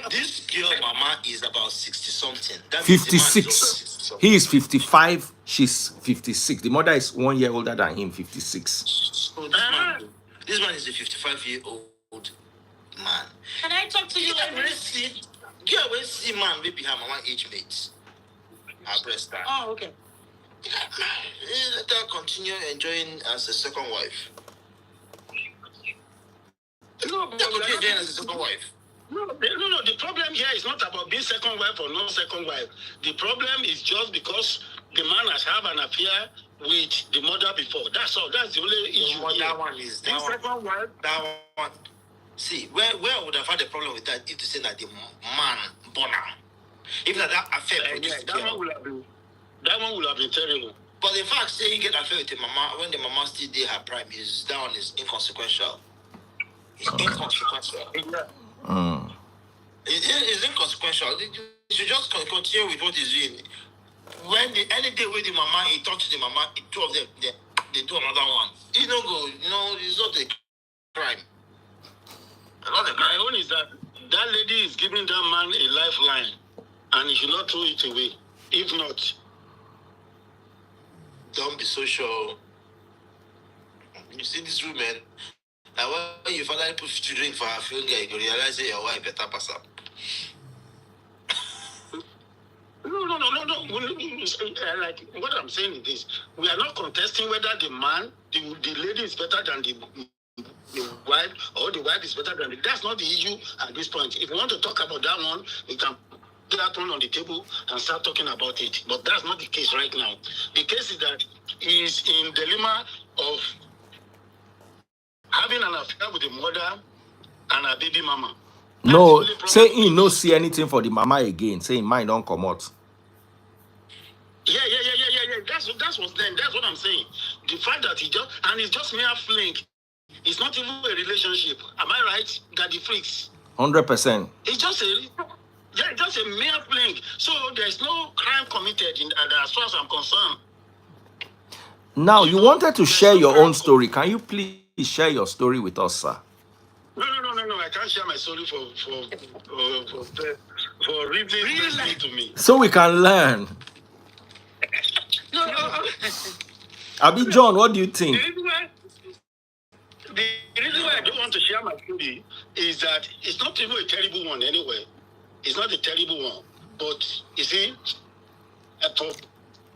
This girl, mama, is about 60 something. 56. He is 55. She's 56. The mother is 1 year older than him. 56. So this man is a 55-year-old man. Can I talk to you? Girl, we see man, maybe her mama age mates. Her breast time. Oh, okay. Let her continue enjoying as a second wife. No, as a second wife. No. The problem here is not about being second wife or not second wife. The problem is just because the man has had an affair with the mother before. That's all. That's the only issue. That one is the second wife. That one. See, where would have had a problem with that if to say that the man born her? If that affair that one would have been terrible. But the fact say you get affair with the mama when the mama still did her prime is that one is inconsequential. It's inconsequential. It's inconsequential. You should just continue with what he's doing. When any day with the mama, he talks to the mama, two of them, they do another one. He don't go, it's not a crime. My own is that lady is giving that man a lifeline and he should not throw it away. If not, don't be so sure. You see this woman, now when you finally put children for her finger, you can realize that your wife better pass up. No. Like what I'm saying is this: we are not contesting whether the lady is better than the wife or the wife is better than the. That's not the issue at this point. If you want to talk about that one, we can put that one on the table and start talking about it. But that's not the case right now. The case is that he is in dilemma of having an affair with the mother and her baby mama. No, say he no see anything for the mama again. Say mine don't come out. Yeah. That's what then. That's what I'm saying. The fact that it's just mere fling. It's not even a relationship. Am I right? That the freaks. 100%. It's just a mere fling. So there's no crime committed as far as I'm concerned. Now you wanted to share your own story. Can you please share your story with us, sir? No. I can't share my story for reasons listening to me. So we can learn. No. Abi John, what do you think? The reason why I don't want to share my story is that it's not even a terrible one anyway. It's not a terrible one. But you see,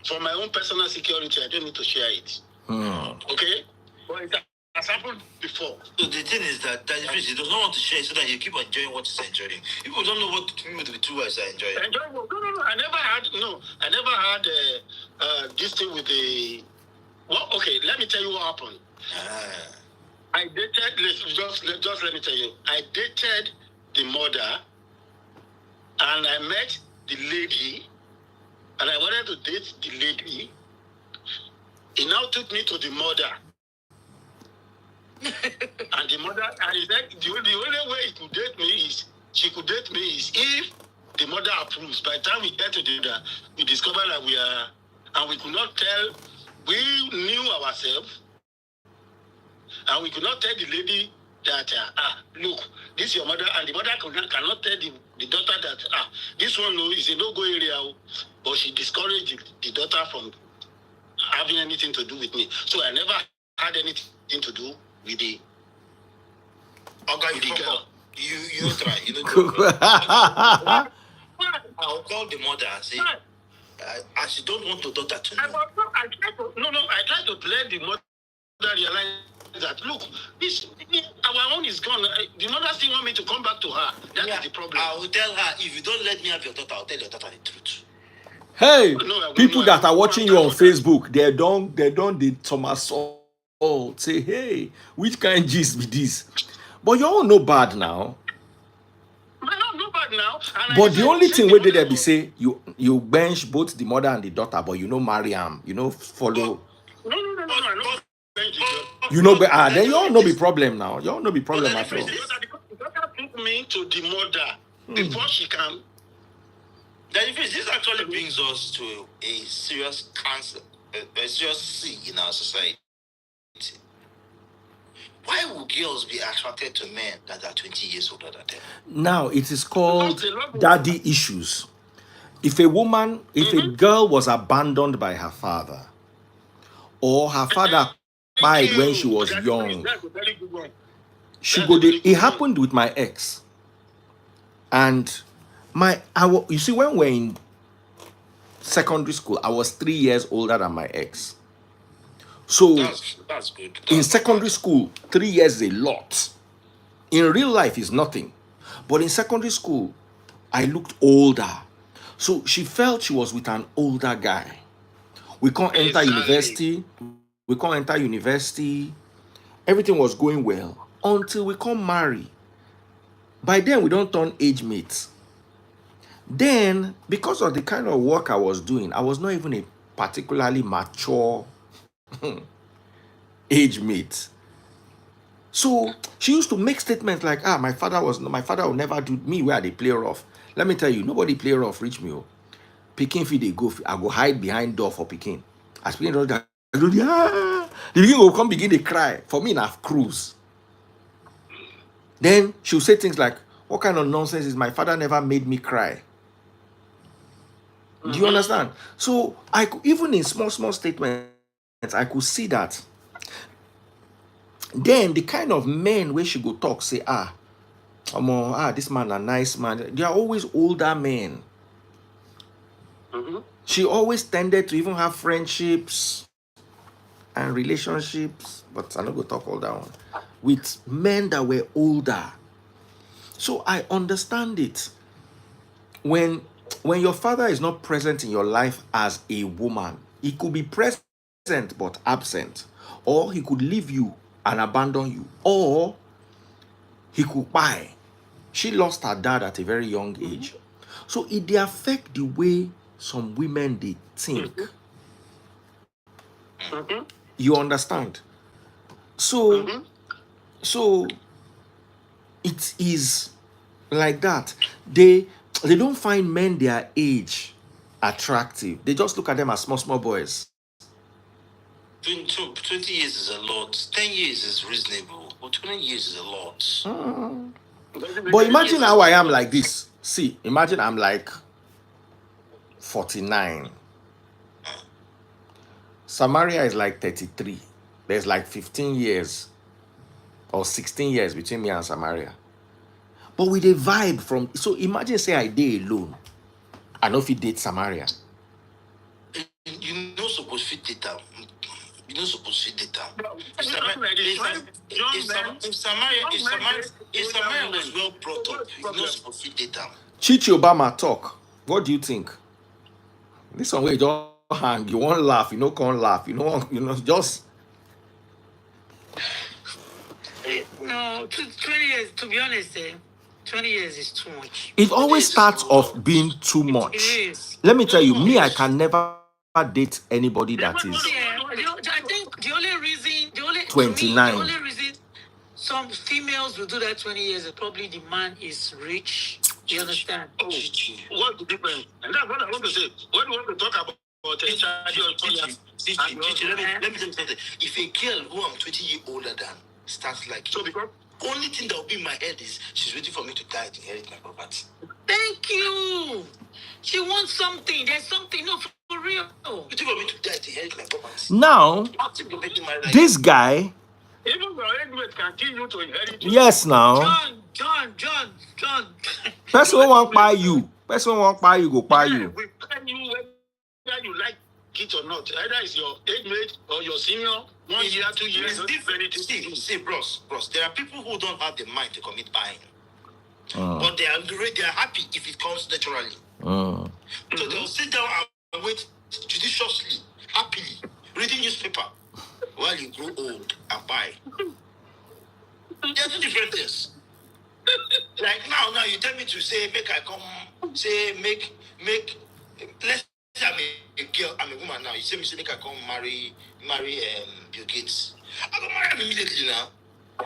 for my own personal security, I don't need to share it. Okay? But it has happened before. So the thing is that he does not want to share so that you keep enjoying what he's enjoying. People don't know what to do with the two wives are enjoying. No. I never had this thing with the. Well, okay, let me tell you what happened. I dated. Just let me tell you. I dated the mother, and I met the lady, and I wanted to date the lady. He now took me to the mother. And the mother, and he said the only way he could date me is if the mother approves. By the time we get to the mother, we discover that we are, and we could not tell. We knew ourselves, and we could not tell the lady that look, this is your mother, and the mother cannot tell the daughter that this one is a no-go area, but she discouraged the daughter from having anything to do with me. So I never had anything to do with the girl. You try. You know. I'll call the mother and say, as you don't want the daughter to know. I try to let the mother realize that, look, this our own is gone. The mother still want me to come back to her. That is the problem. I will tell her, if you don't let me have your daughter, I'll tell your daughter the truth. Hey, people that are watching you on Facebook, they don't the Thomas say, hey, which kind gist be this? But you all know bad now. But the only thing where they be say you bench both the mother and the daughter, but you know marry am, you know follow. No. You know, then you all know be problem now. You all know be problem at all. The daughter took me to the mother before she can. This actually brings us to a serious cancer, a serious sin in our society. Why would girls be attracted to men that are 20 years older than them? Now it is called daddy issues. If a girl was abandoned by her father, or her father died when she was young, it happened with my ex. And you see, when we're in secondary school, I was 3 years older than my ex. So that's good. In secondary school, 3 years is a lot. In real life, is nothing. But in secondary school, I looked older. So she felt she was with an older guy. We can't enter university. Everything was going well until we can't marry. By then, we don't turn age mates. Then, because of the kind of work I was doing, I was not even a particularly mature age mate. So she used to make statements like, my father will never do me where they play rough. Let me tell you, nobody play rough reach me. Pikin fit they go, I go hide behind door for Pikin. As Pikin does that, the Pikin will come begin to cry. For me, enough cruise. Then she'll say things like, what kind of nonsense is my father never made me cry? Do you understand? So I could, even in small statements, I could see that. Then the kind of men where she go talk, say, this man a nice man. They are always older men. She always tended to even have friendships and relationships, but I'm not going to talk all that one, with men that were older. So I understand it. When your father is not present in your life as a woman, he could be present but absent, or he could leave you and abandon you, or he could buy. She lost her dad at a very young age. So it dey affect the way some women they think. You understand? So it is like that. They don't find men their age attractive. They just look at them as small boys. 20 years is a lot. 10 years is reasonable. But 20 years is a lot. But imagine how I am like this. See, imagine I'm like 49. Samaria is like 33. There's like 15 years or 16 years between me and Samaria. But with a vibe from... So imagine say I date alone. I know if you date Samaria. You know supposed to fit data. You don't supposed to fit data. If Samaria was well brought up, you don't supposed to fit data. Chichi Obama talk. What do you think? This one where you just hang, you won't laugh, you know, can't laugh, just. No, 20 years, to be honest, 20 years is too much. It always starts off being too much. It is. Let me tell you, me, I can never date anybody that is I think the only reason, 29. The only reason some females will do that 20 years is probably the man is rich. You understand? What's the difference? And that's what I want to say. What do you want to talk about? Let me tell you something. If a girl who I'm 20 years older than starts like so, because only thing that will be in my head is she's waiting for me to die to inherit my property. Thank you. She wants something. There's something. No, for real. Waiting for me to die to inherit my property. Now, this guy Even your age mate can kill you to inherit your Yes, now. John. Person won't buy you. Person won't buy you, go buy you. We tell you whether you like it or not. Either it's your age mate or your senior, 1 year, 2 years. It's different. See, bros. There are people who don't have the mind to commit buying. But they are happy if it comes naturally. So they'll sit down and wait judiciously, happily, reading newspaper while you grow old and buy. There are two different things. Like now you tell me to say, make I come, say, make, let's say I'm a girl, I'm a woman now. You say me, say, make I come marry Bill Gates. I go marry him immediately now.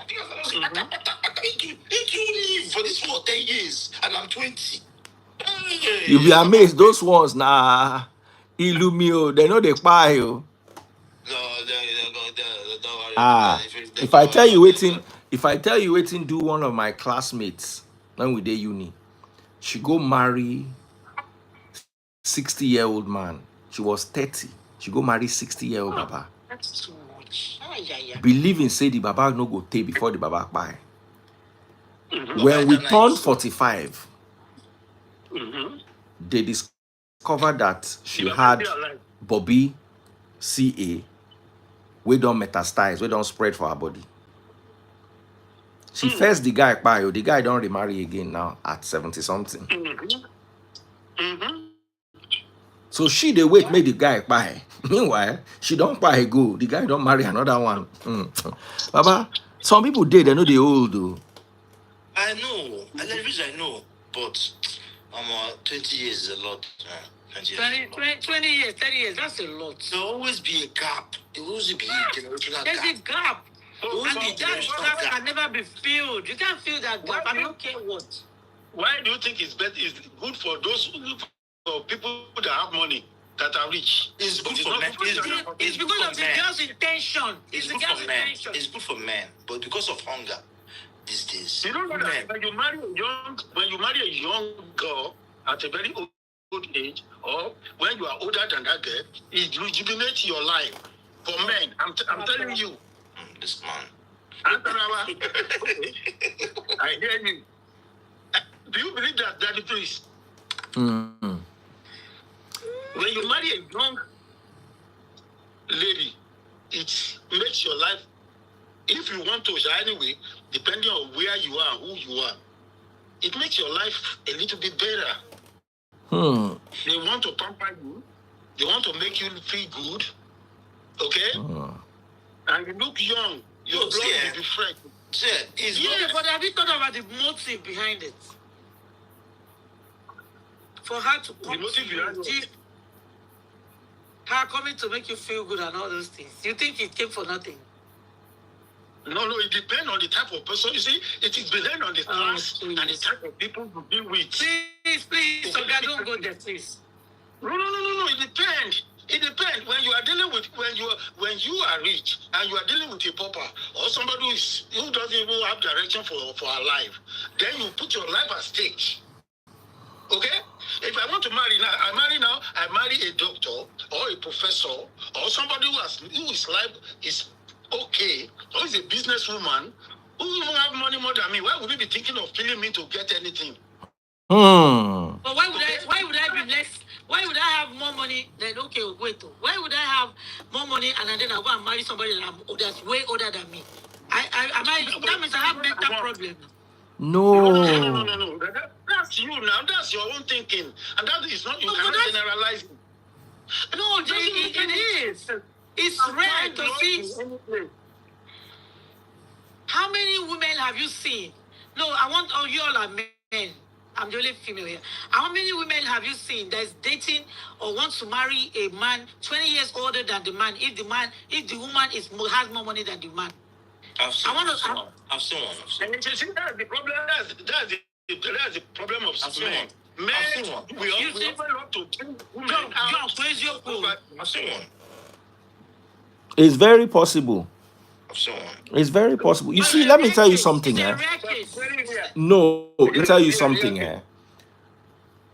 Because I was like, you live for this for 10 years and I'm 20. You be amazed. Those ones, nah, Illumio, they know they buy you. If I tell you waiting, do one of my classmates when we did uni, she go marry 60-year-old man. She was 30. She go marry 60-year-old baba. That's too much. Believe say the baba no go take before the baba buy. When we turned 45, they discovered that she had Bobby CA. We don't metastasize, we don't spread for her body. She first the guy buy, the guy don't remarry again now at 70 something. So she they wait, make the guy buy. Meanwhile, she don't buy go. The guy don't marry another one. Baba, some people did, they know they old though. I know. And the reason I know, but 20 years is a lot. 20 years, 30 years, that's a lot. There'll always be a gap. There will always be a generational There's gap. a gap. And that gap can never be filled. You can't fill that gap. I don't care what. Why do you think it's better? It's good for those for people that have money, that are rich. It's good for men. It's because of the girl's intention. It's the girl's intention. It's good for men, but because of hunger these days. You don't know that when you marry a young girl at a very old age, or when you are older than that girl, it rejuvenates your life. For men, I'm telling you. This man. I hear you. Do you believe that, Daddy, please? Mm-hmm. When you marry a young lady, it makes your life, if you want to, anyway, depending on where you are, who you are, it makes your life a little bit better. They want to pamper you. They want to make you feel good. Okay? And you look young. Your blood will be fresh. Yeah, but have you thought about the motive behind it? For her to come to you, her coming to make you feel good and all those things. You think it came for nothing? No, it depends on the type of person. You see, it is depend on the class and the type of people you deal with. Please, so God, don't go there, please. No, it depends. It depends. When you are dealing with when you are rich and you are dealing with a pauper or somebody who doesn't even have direction for her life, then you put your life at stake. Okay? If I want to marry now, I marry a doctor or a professor or somebody whose life is okay, or is a businesswoman who even have money more than me. Why would we be thinking of killing me to get anything? But why would I be less? Why would I have more money than why would I have more money and then I go and marry somebody that's way older than me? That means I have mental problem. No. That's you now. That's your own thinking, and that is not. You cannot generalize. No, it is. It's rare to see. How many women have you seen? No, you all are men. I'm the only female here. How many women have you seen that's dating or wants to marry a man 20 years older than the man? If the woman has more money than the man. I've seen one. And you see, that's the problem. That's the problem of men. Men, we often love to bring women out. I've seen one. It's very possible. I've seen one. It's very possible. You see, let me tell you something. No, let me tell you something.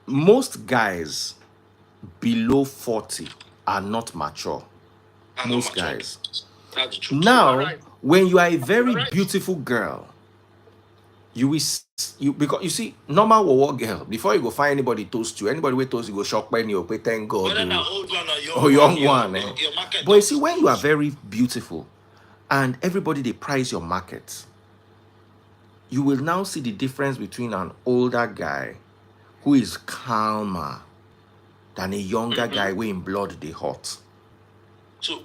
Most guys below 40 are not mature. Most guys. That's true. Now, Right. when you are a very Right. beautiful girl, you will because you see normal war girl before you go find anybody toast you, anybody will toast you go shock when you pay thank God Whether an old one or young your, one. your market But you see, does. when you are very beautiful and everybody they price your market, you will now see the difference between an older guy who is calmer than a younger guy where in blood they hot. So,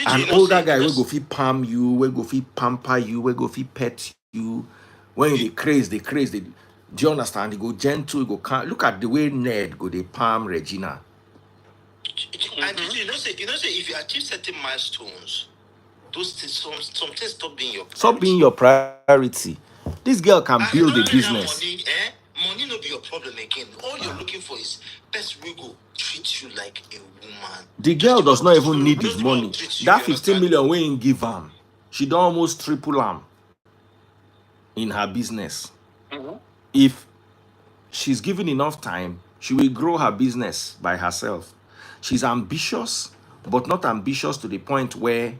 An older guy will go fit palm you, will go fit pamper you, will go fit pet you. When they craze, do you understand? They go gentle, go calm. Look at the way Ned go they palm Regina. And you know, say if you achieve certain milestones, those things, some things stop being your priority. Stop being your priority. This girl can build a business. Money no be your problem again. All you're looking for is best we go treat you like a woman. The girl does not even need his money. That 15 million we ain't give him. She don't almost triple him in her business. If she's given enough time, she will grow her business by herself. She's ambitious, but not ambitious to the point where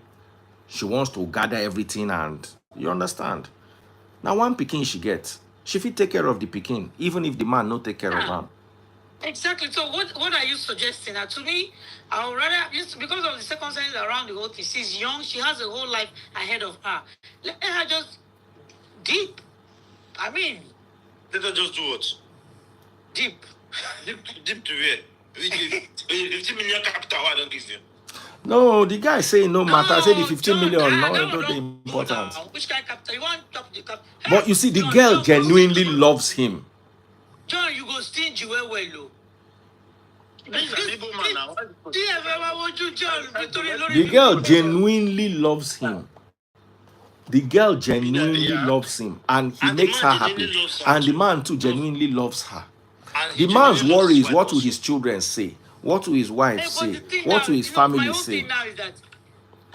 she wants to gather everything, and you understand. Now one pikin she gets, she fit take care of the pikin, even if the man no take care of her. Exactly. So what are you suggesting? To me, I would rather, just because of the circumstances around the whole thing, she's young, she has a whole life ahead of her. Let her just deep. I mean, Let her just do what? deep. Deep to where? 15 million capital, I don't give you. No, the guy say no matter. I say the 15 John, million, no, no, the important. Which kind of capital? You want top the capital? But you see, the girl genuinely loves him. John, you go stingy well, low. The girl genuinely loves him. The girl genuinely loves him, and he makes her happy. And the man too genuinely loves her. The man's worry is what will his children say? What will his wife say? What will his family say?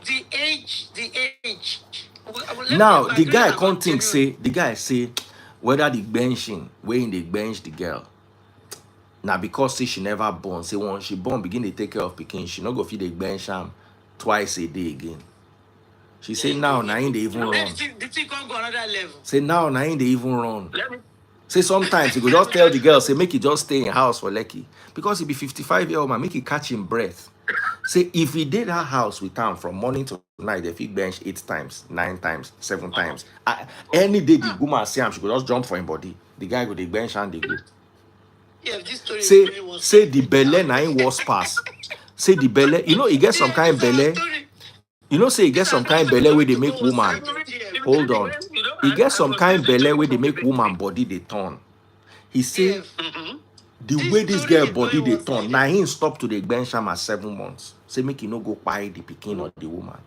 The age. Now the guy can't think say the guy say whether the benching when they bench the girl. Now because say she never born, say once she born begin to take care of pikin, she not go feed the bench am twice a day again. She say now they even run. The thing can't go another level. Say now they even run. Say sometimes you go just tell the girl, say make it just stay in house for Lekki. Because he be 55-year-old man, make it catch him breath. Say if he did that house with him from morning to night, if he bench 8 times, 9 times, 7 times. Any day the woman see him, she go just jump for him body. The guy go the bench and they go. Yeah, this story say the Belle na him was pass. Say the Belle, you know, he get some kind of Belle. You know, say he get some kind of Belle where they make woman. Hold on. He get some kind of Belle where they make woman body they turn. He say the way this girl body they turn, now he stop to the bench am at 7 months. Say make he no go buy the pikin or the woman.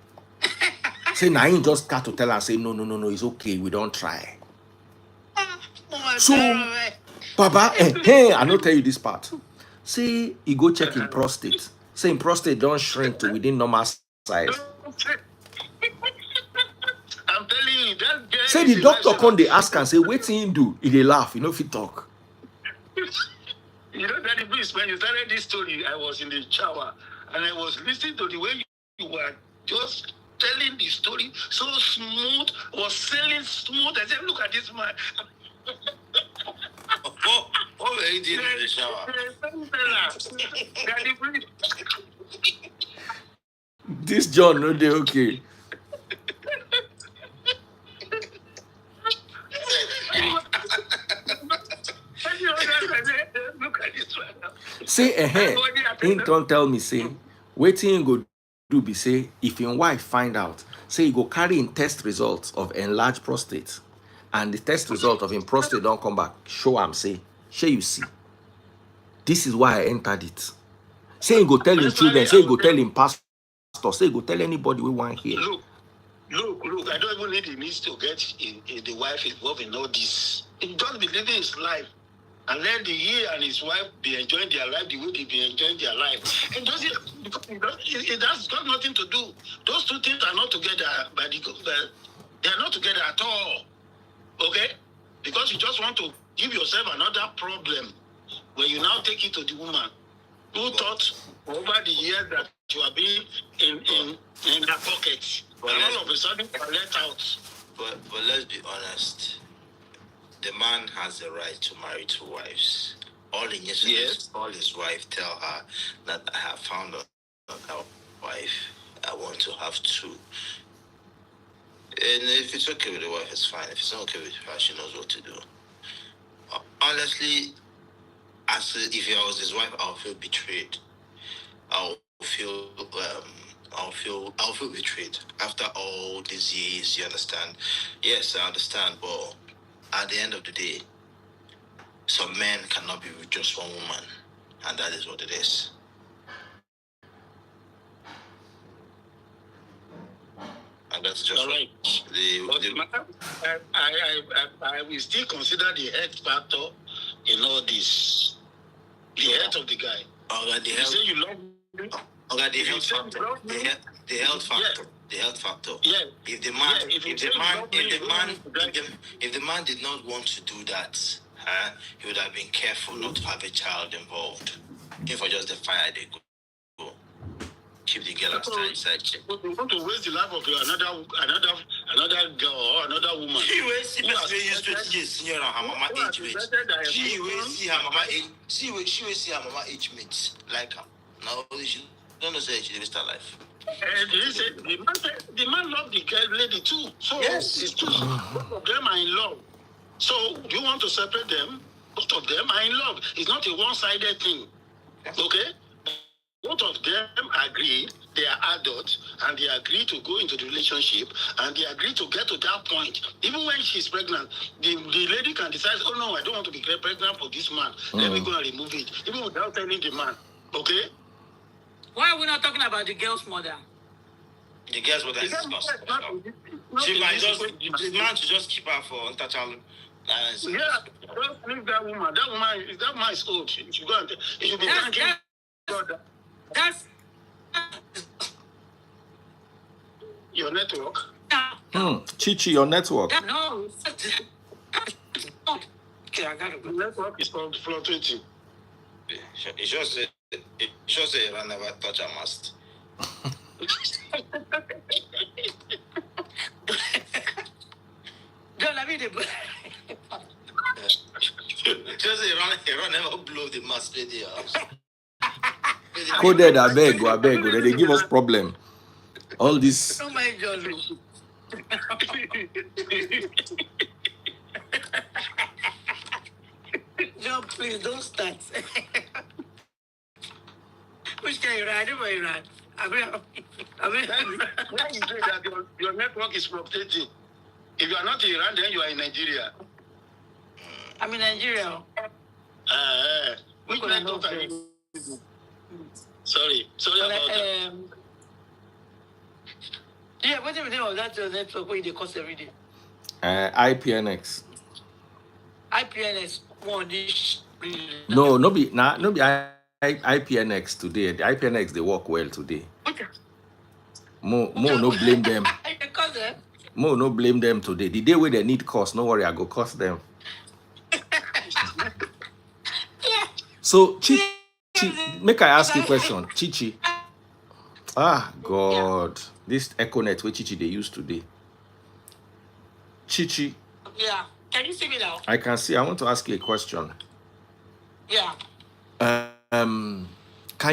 Say now he just got to tell her, say no, it's okay, we don't try. So Papa, hey, I don't tell you this part. Say he go check him prostate. Say him prostate don't shrink to within normal size. I'm telling you, that girl. Say the doctor come they ask and say, what he do? He dey laugh, you know if he talk. You know, Daddy Bruce, when you started this story, I was in the shower and I was listening to the way you were just telling the story so smooth, was selling smooth. I said, look at this man. What were you doing in the shower? Daddy Bruce. This John no dey okay. Look at this one. Say him don't tell me say waiting go do be say if your wife find out say he go carry in test results of enlarged prostate and the test result of him prostate don't come back show am say shey you see this is why I entered it. Say he go tell him children, say he go tell him pastor, say he go tell anybody we want here. Look, I don't even need he needs to get the wife involved in all this. He just be living his life. And let he and his wife be enjoying their life the way they be enjoying their life. And it has got nothing to do. Those two things are not together, but they are not together at all. Okay? Because you just want to give yourself another problem when you now take it to the woman. who thought over the years that you are being in her pocket, and all of a sudden you are let out. But let's be honest. The man has the right to marry 2 wives. All he needs to do is call his wife, tell her that I have found a wife. I want to have 2. And if it's okay with the wife, it's fine. If it's not okay with her, she knows what to do. Honestly, if I was his wife, I'll feel betrayed. I'll feel betrayed after all these years. You understand? Yes, I understand, but at the end of the day, some men cannot be with just one woman, and that is what it is. And that's just right. I will still consider the health factor in all this. The health of the guy. The you say you love me. The health factor. The health factor. Yeah. The health factor. Yeah. If the man did not want to do that, he would have been careful not to have a child involved. If I just the fire, they go. Keep the girl inside. You want to waste the life of another girl or another woman. She will see her mama age mates. She will see her mama age. She will see her mama age mates like her. Now she don't know say she lives her life. The man loved the girl lady too. So yes, it's two. Both of them are in love. So you want to separate them? Both of them are in love. It's not a one-sided thing. Okay? Both of them agree, they are adults, and they agree to go into the relationship, and they agree to get to that point. Even when she's pregnant, the lady can decide, oh no, I don't want to be pregnant for this man. Let me go and remove it, even without telling the man. Okay? Why are we not talking about the girl's mother? The girl's mother is she might the man should just keep her for untouchable. Yeah, don't leave that woman. That woman is old. She should go and it should be thanking God. That's your network. Chichi, your network. No. Okay, I gotta go. The network is called fluctuating. It shows say I never touch a mast. Don't let me do. Just Iran never blow the mast in the house. Coded, I beg. They give us problem. All this. Don't mind John. John, please don't start. Which can you ride? I mean, when you say that your network is fluctuating, if you are not in Iran, then you are in Nigeria. I'm in Nigeria. Which network are you? Sorry about that. Yeah, what's the name of that network where they cost every day? IPNX. IPNX one dish. No be IPNX today. The IPNX they work well today. Mo no blame them. Mo no blame them today. The day where they need cost, no worry, I go cost them. So Chichi, make I ask you a question, Chichi. Ah God, this Econet which Chichi they use today. Chichi. Yeah, can you see me now? I can see. I want to ask you a question. Yeah. Can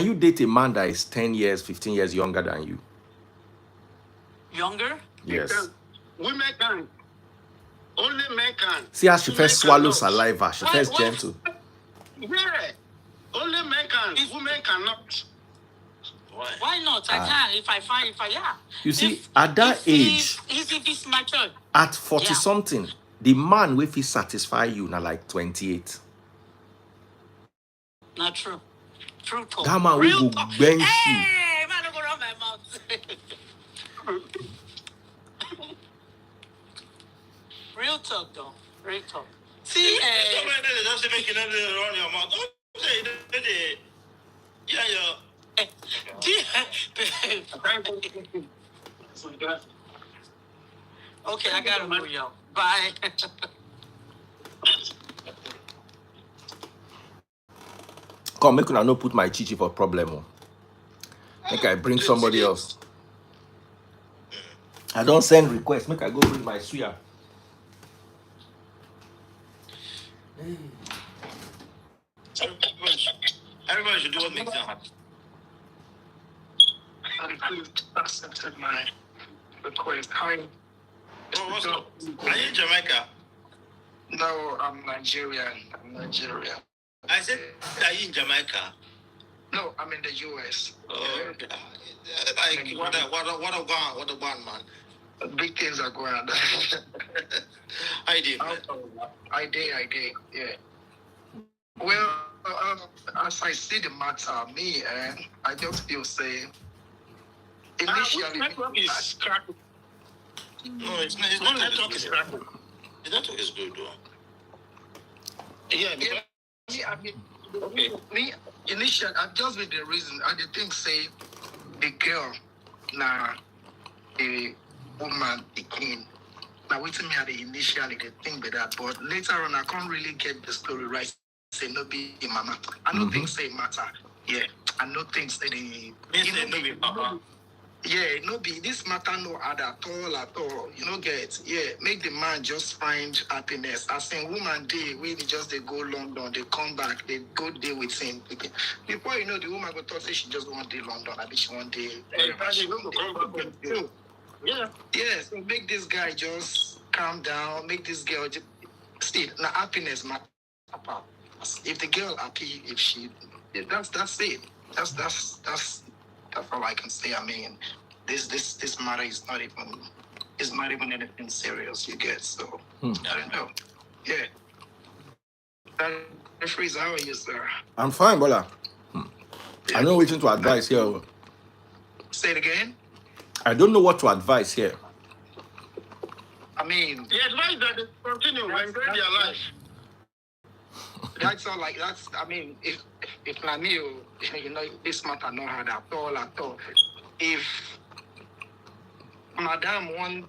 you date a man that is 10 years, 15 years younger than you? Younger? Yes. Women can. Only men can. See how she first swallows saliva. She first gentle. Yeah. Only men can. Women cannot. Why not? I can if I yeah. You see, at that age, if it's matured. At 40 something, the man will feel satisfy you now like 28. Not true. True talk. That man will go bench you. Hey, man, don't go around my mouth. Real talk, though. Real talk. See, doesn't make it run your mouth. Okay, I gotta go, y'all. Bye. Come, make una no put my chichi for problem. Oh. Make I bring somebody else. I don't send request. Make I go bring my suya. Everybody should do what makes them happy. Accepted my request. Hi. Oh, what's up? Are you in Jamaica? No, I'm Nigerian. I said, are you in Jamaica? No, I'm in the US. Oh, okay. Like, what a one, man. Big things are going on. I did, man. I did, yeah. Well, as I see the matter, me, I just feel say, initially, network is cracking. No, it's not network is cracking. The network is good, though. Yeah, me, initially, I've just been the reason, I did think, say, the girl, the woman, the king. Now, waiting me at the initially, the thing with that, but later on, I can't really get the story right. Say, no be mama. I don't think say matter. Yeah, I don't think say the. Yeah, no be this matter no add at all. You know get make the man just find happiness. As in woman day when they just they go London, they come back, they go day with him. Before you know the woman go talk say she just want day London, I mean she want day. Yeah. Yes, make this guy just calm down, make this girl just see now happiness matter. If the girl happy, if she that's it. That's all I can say. I mean, this matter is not even anything serious. You get so I don't know. Yeah. Freeze, how are you, sir? I'm fine, Bola. I know waiting to advise here. Say it again. I don't know what to advise here. I mean, the advice that is continue when enjoy their life. That's all. Like that's. I mean, if not me, you know, this matter not hard at all. If Madam when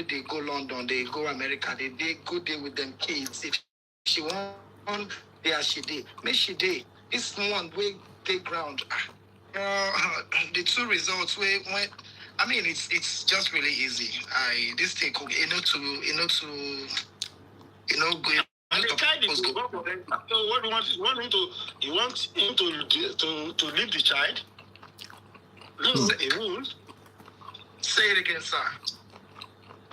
they go London, they go America, they go there with them kids. If she want there, she did. Make she did. This one way they ground. The two results when I mean it's just really easy. This thing go. And the child is go for them. So what you want him to leave the child? Leave a rule. Say it again, sir.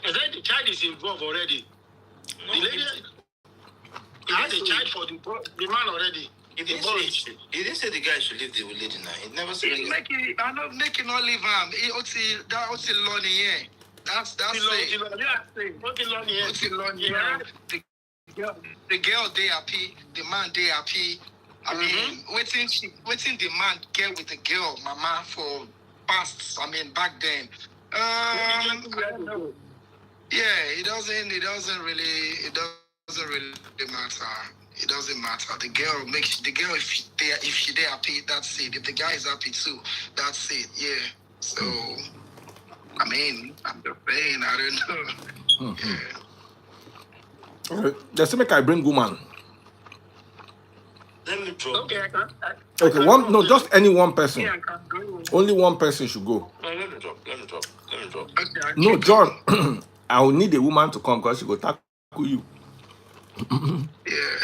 And then the child is involved already. No, the lady he has a child for the man already. He didn't say the guy should leave the lady now. He never said it. I don't make it not leave him. That's lonely here. That's it. The girl they happy, the man they happy. I mean, waiting the man get with the girl, mama for past. I mean, back then. I don't know. Yeah, it doesn't really matter. It doesn't matter. The girl if she they happy, that's it. If the guy is happy too, that's it. Yeah. So, I mean, I'm just saying, I don't know. Yeah. Just make I bring woman. Let me drop. Okay, I can. Okay, just any one person. Yeah, I can go. Only one person should go. No, let me drop. Okay, No, John, I will need a woman to come because she go tackle you. Yeah.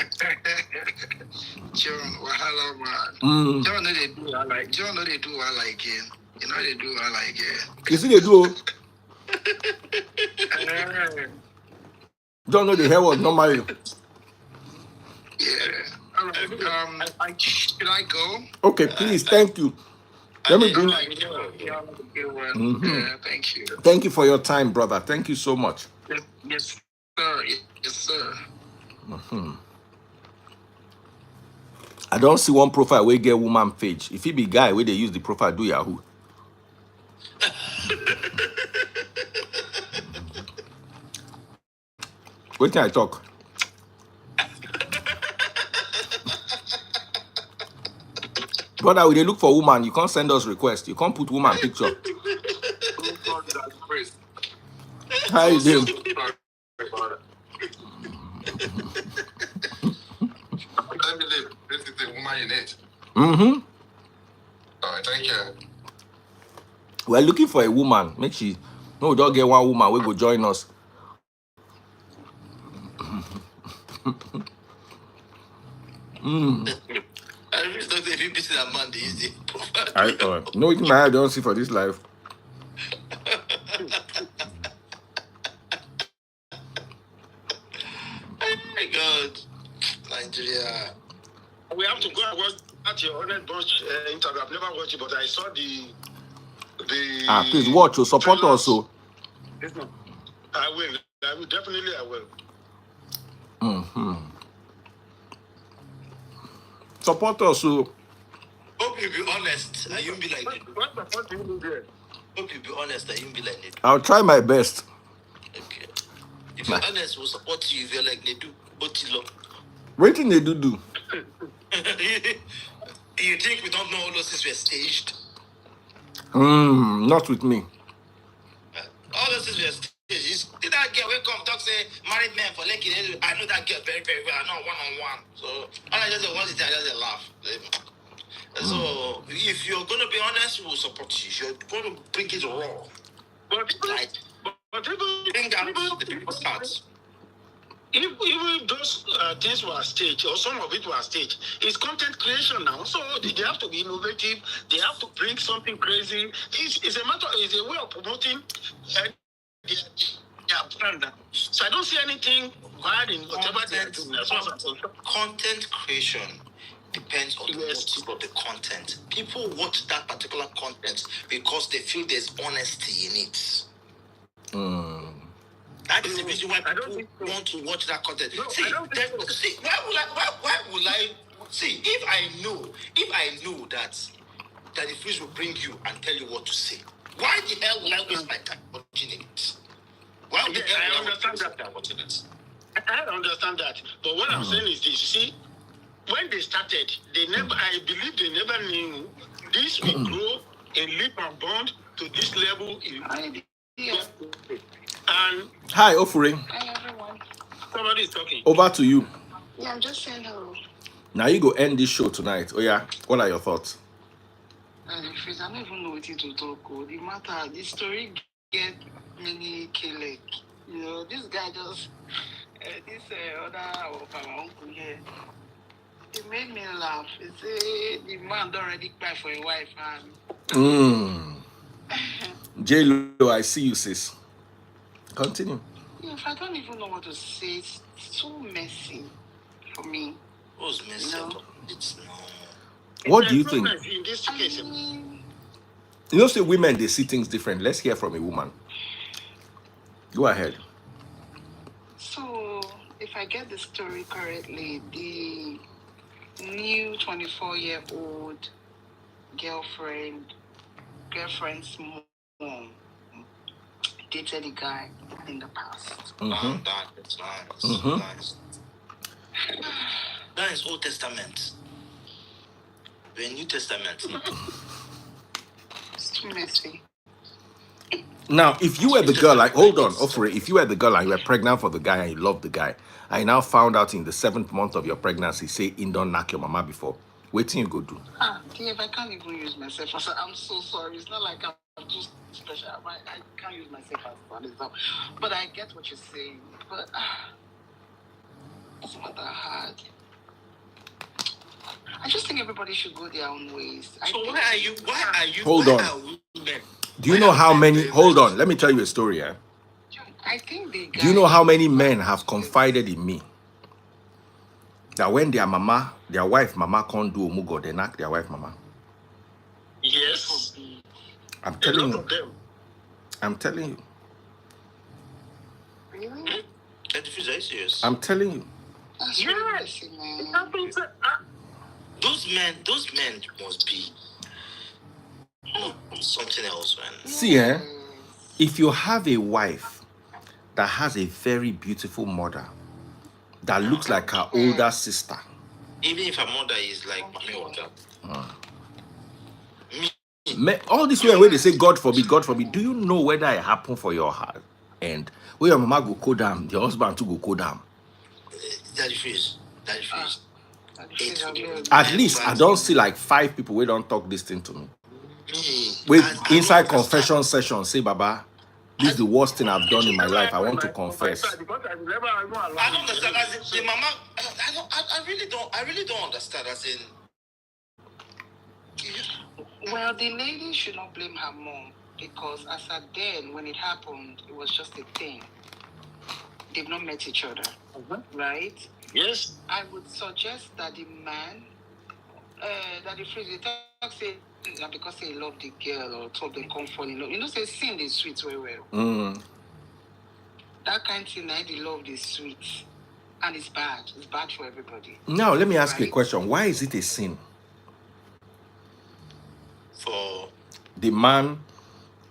John, wahala man. John, they do I like. John, they do I like it. You know they do I like it. You see they do. John, know the hair was not married. Yeah. All right. Should I go? Okay, please, thank you. Let me bring. Yeah, thank you. Thank you for your time, brother. Thank you so much. Yes, sir. Yes, sir. I don't see one profile where get woman page. If he be guy where they use the profile do Yahoo. Wait till I talk. Brother, when they look for woman, you can't send us request. You can't put woman picture. How you doing? Mm-hmm. All right, thank you. We're looking for a woman. Make she no just get one woman. We go join us. I really don't know if you beat that man, easy. No, it's my I don't see for this life. Oh my God, Nigeria. We have to go and watch your Honest Bunch interview. I've never watched it, but I saw the. Please watch. So support trailers. us. So. I will. I will definitely. I will. Mm-hmm. Support us. So. Hope you be honest and you be like it. What support do you do there? Hope you be honest and you be like it. I'll try my best. Okay. If you're honest, we'll support you. If you're like they do, Otilo. Waiting they do. You think we don't know all those things were staged? Not with me. All those things were staged. Did that girl wake up talk say married men for Lekki? I know that girl very, very well. I know one-on-one. So all I just want is I just laugh. So if you're gonna be honest, we'll support you. You're gonna bring it raw. But even bring down the people's hearts. Even those things were staged, or some of it was staged, it's content creation now. So they have to be innovative. They have to bring something crazy. It's a matter. It's a way of promoting their brand. So I don't see anything bad in whatever they are doing. Content creation depends on the motive of the content. People watch that particular content because they feel there's honesty in it. That is the reason why people want to watch that content. Why would I see if I know that the freeze will bring you and tell you what to say? Why the hell will I waste my time watching it? Why the hell will I waste my time watching it? I understand that, but what I'm saying is this: you see, when they started, I believe they never knew this will grow and leap and bound to this level. And hi, Offering. Hi, everyone. Somebody is talking. Over to you. Yeah, I'm just saying hello. Now you go end this show tonight. Oh yeah, what are your thoughts? I don't even know what to talk about. The matter, the story get many killing. You know, this guy just this other of our uncle here. It made me laugh. He said the man don't already cry for a wife and J-Lo, I see you, sis. Continue. Yes, I don't even know what to say. It's so messy for me. What's messy? You know? It's What do you think? In this case, You know, say women, they see things different. Let's hear from a woman. Go ahead. So, if I get the story correctly, the new 24-year-old girlfriend's mom dated a guy in the past. That's nice. That is Old Testament. The New Testament. It's too messy. Now, if you were the girl, like, hold on, Offering, if you were the girl and you were pregnant for the guy and you loved the guy, I now found out in the 7th month of your pregnancy, say, in don't knock your mama before. Wait till you go do. Dave, I can't even use myself. I'm so sorry. It's not like I'm too special. I can't use myself as an example. But I get what you're saying. But it's not that hard. I just think everybody should go their own ways. So why are you? Hold on. Do you know how many? Hold on. Let me tell you a story. Eh? I think the guy. Do you know how many men have confided in me that when their wife mama can't do omugo, they knock their wife mama? Yes. I'm telling you. I'm telling you. Really? I'm telling you. That's really messy, man. Those men must be something else, man. See, if you have a wife that has a very beautiful mother that looks like her older sister, even if her mother is like mommy water. All this way where they say God forbid, do you know whether it happened for your heart? And where your mama go down, your husband too go down. Daddy freeze. At least I don't see like 5 people who don't talk this thing to me. Wait, inside confession session, say, Baba, this is the worst thing I've done in my life. I want to confess. I don't understand. As in, the mama, I really don't understand. As in, well, the lady should not blame her mom because as at then, when it happened, it was just a thing. They've not met each other, right? Yes. I would suggest that the man, that the phrase, say that because they love the girl or told them come fall in love. You know, say sin is sweet very well. That kind of thing, the love is sweet. And it's bad. It's bad for everybody. Now, let me ask you a question. Why is it a sin? For the man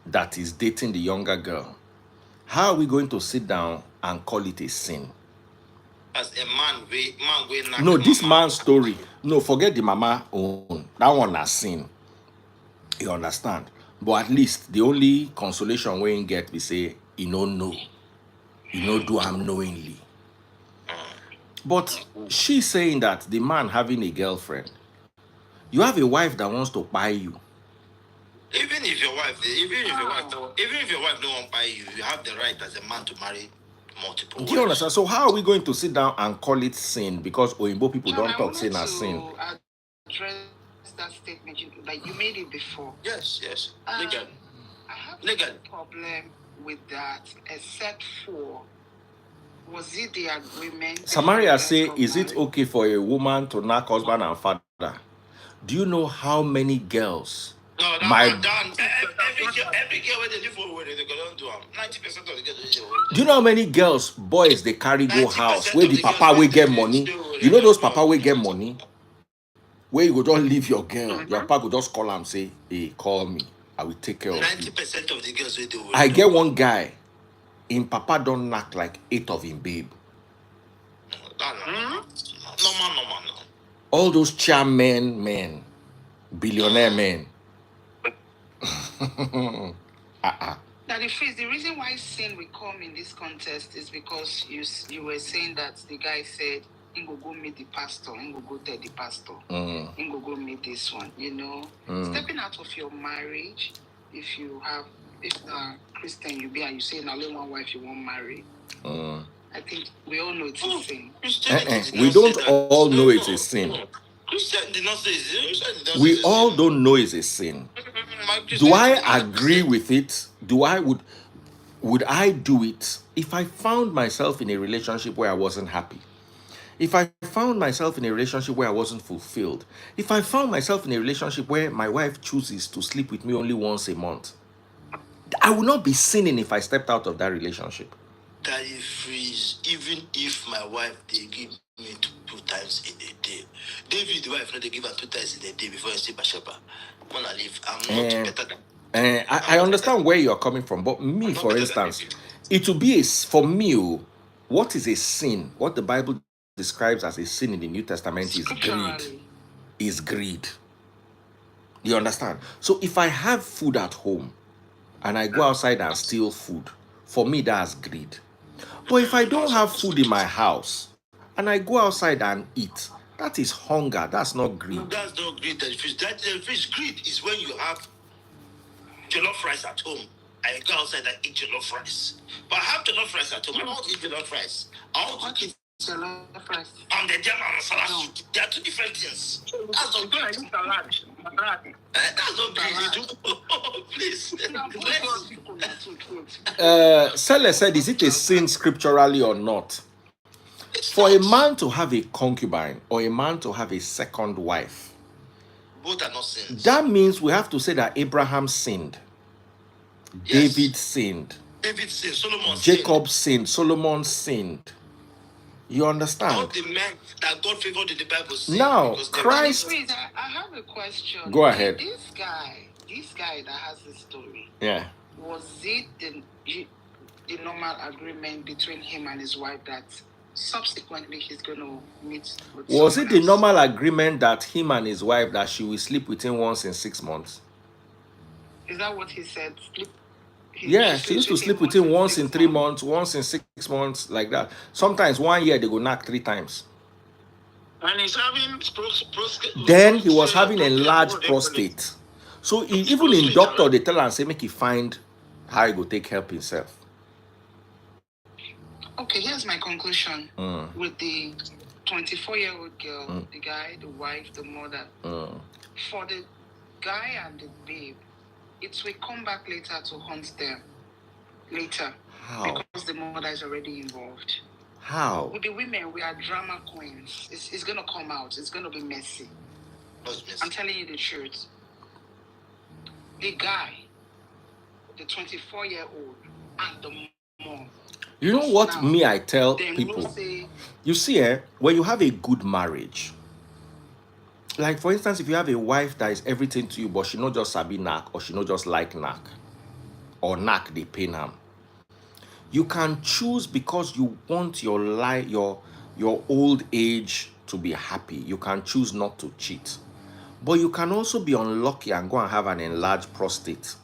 that is dating the younger girl, how are we going to sit down and call it a sin? As a man, no, this man's story. No, forget the mama own. That one has sin. You understand? But at least the only consolation we get, we say, you don't know. You know, do I'm knowingly. But she's saying that the man having a girlfriend, you have a wife that wants to buy you. Even if your wife don't buy you, you have the right as a man to marry multiple. Do you understand? So how are we going to sit down and call it sin? Because Oyinbo people don't talk sin as sin. Address that statement like you made it before. Yes. I have no problem with that, except for was it the agreement? Samaria say, is it okay for a woman to knock husband and father? Do you know how many girls? No, every girl where they live over they don't do 90% of the girls. Do you know how many girls, boys, they carry go house where the papa will get money? You know those papa will get money? Where you go just leave your girl, your papa will just call and say, hey, call me. I will take care of you. 90% of the girls will do. I get one guy, in papa don't knock like 8 of him babe. No. All those charm men, billionaire men. Now the reason why sin will come in this contest is because you were saying that the guy said, "Ingo go meet the pastor, Ingo go tell the pastor, Ingo go meet this one." You know, stepping out of your marriage, if Christian you be and you say now only one wife you won't marry. I think we all know it's a sin. We don't all know it's a sin. We all don't know it's a sin. Do I agree with it? Would I do it if I found myself in a relationship where I wasn't happy? If I found myself in a relationship where I wasn't fulfilled? If I found myself in a relationship where my wife chooses to sleep with me only once a month? I would not be sinning if I stepped out of that relationship. That is freeze. Even if my wife they give me two times in a day, David, the wife, they give her 2 times in a day before I see Bashaba. When I leave, I'm not better than. I understand where you're coming from, but me, for instance, it will be for me. What is a sin? What the Bible describes as a sin in the New Testament is greed. Is greed. You understand? So if I have food at home and I go outside and steal food, for me that's greed. But if I don't have food in my house and I go outside and eat, that is hunger. That's not greed. That's not greed. That fish greed is when you have jollof rice at home. I go outside and eat jollof rice. But I have jollof rice at home. I don't eat jollof rice. I want to eat jollof rice. And the jam and salad. They are 2 different things. That's not greed. That's not greed. Please. Sele said, is it a sin scripturally or not? For a man to have a concubine or a man to have a second wife, both are not sins. That means we have to say that Abraham sinned. Yes. David sinned. Solomon Jacob sinned. Solomon sinned. You understand? All the men that God favored in the Bible sinned. Now, Christ. I have a question. Go ahead. This guy that has this story. Yeah. Was it the normal agreement between him and his wife that subsequently he's going to meet with Was it the else? normal agreement that him and his wife that she will sleep with him once in 6 months? Is that what he said? She used to sleep with him once in 3 months, once in 6 months, like that. Sometimes 1 year they go knock 3 times. And he's having then he was having enlarged prostate. So even in doctor, they tell him, say, make he find how he go take help himself. Okay, here's my conclusion with the 24-year-old girl, the guy, the wife, the mother. For the guy and the babe, it will come back later to haunt them. Later. How? Because the mother is already involved. How? With the women, we are drama queens. It's going to come out. It's going to be messy. I'm telling you the truth. The guy, the 24-year-old, and the mom. You know what now, me I tell people? Say, you see, when you have a good marriage, like for instance, if you have a wife that is everything to you, but she not just sabi knack, or she not just like knack, or knack they pain her, you can choose because you want your life, your old age to be happy. You can choose not to cheat, but you can also be unlucky and go and have an enlarged prostate.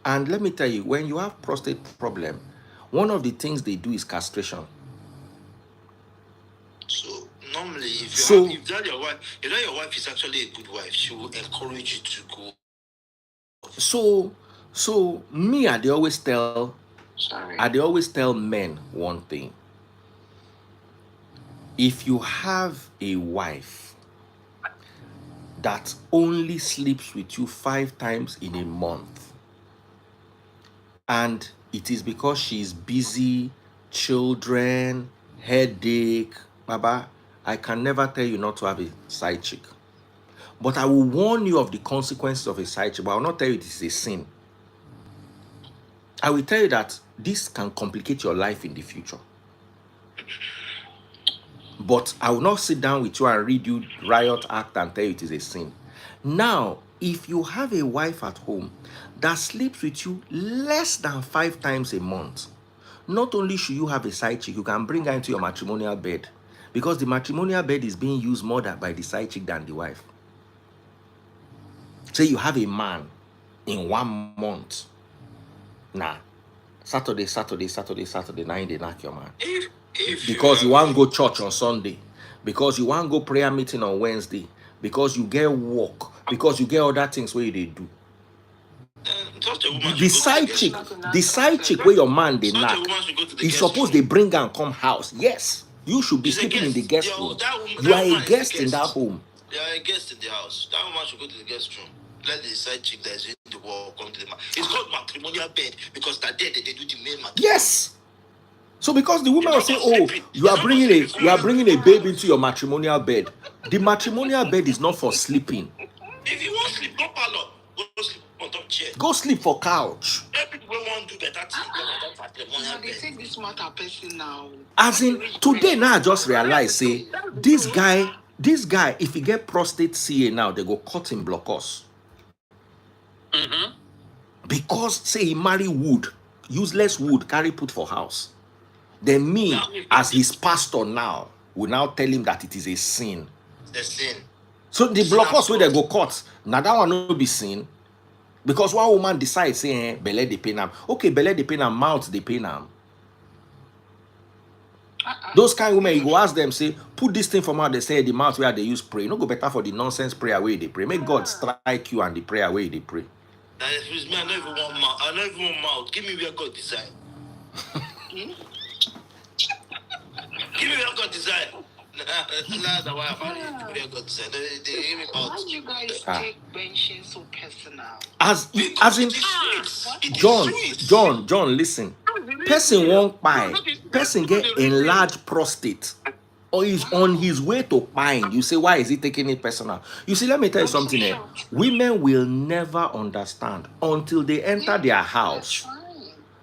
And let me tell you, when you have prostate problem, one of the things they do is castration. So normally, if that your wife is actually a good wife, she will encourage you to go. So me, I always tell men one thing. If you have a wife that only sleeps with you 5 times in a month, and it is because she's busy, children, headache, Baba, I can never tell you not to have a side chick. But I will warn you of the consequences of a side chick, but I will not tell you it is a sin. I will tell you that this can complicate your life in the future. But I will not sit down with you and read you Riot Act and tell you it is a sin. Now, if you have a wife at home that sleeps with you less than 5 times a month, not only should you have a side chick, you can bring her into your matrimonial bed, because the matrimonial bed is being used more by the side chick than the wife. Say you have a man in 1 month. Nah, Saturday, now they knock your man. Because you want to go church on Sunday, because you want to go prayer meeting on Wednesday, because you get work, because you get other things where they do. The side chick where your man they knock, is supposed they bring and come house. Yes, you should be sleeping in the guest room. You are a guest in that home. You are a guest in the house. That woman should go to the guest room. Let the side chick that is in the wall come to the man. It's called matrimonial bed because that day they do the main matrimonial. Yes. So because the woman will say, "Oh, you are bringing a baby into your matrimonial bed." The matrimonial bed is not for sleeping. If you want to sleep, go parlor. Go sleep on top chair. Go sleep for couch. People want to do better things. They take this matter person now. As in today now, I just realized, say this guy, if he get prostate CA now, they go cut him block us. Because say he marry wood, useless wood, carry put for house. Then me, as his pastor now, will now tell him that it is a sin. The sin. So the blockers where they go cut, now that one will be sin. Because one woman decides, say, Belle they pay now. Okay, Belle they pay now, mouth they pay now. Those kind of women, you go ask them, say, put this thing from out, they say the mouth where they use pray. No go better for the nonsense prayer where they pray. Make God strike you and the prayer where they pray. That is me, I don't even want mouth. I don't even want mouth. Give me where God design. Give me where God design. That's why I'm where God design. They give me mouth. Why do you guys take benching so personal? As in John, listen. Person won't buy. Person get enlarged prostate, or is on his way to buying. You say, why is he taking it personal? You see, let me tell you something here. Women will never understand until they enter their house.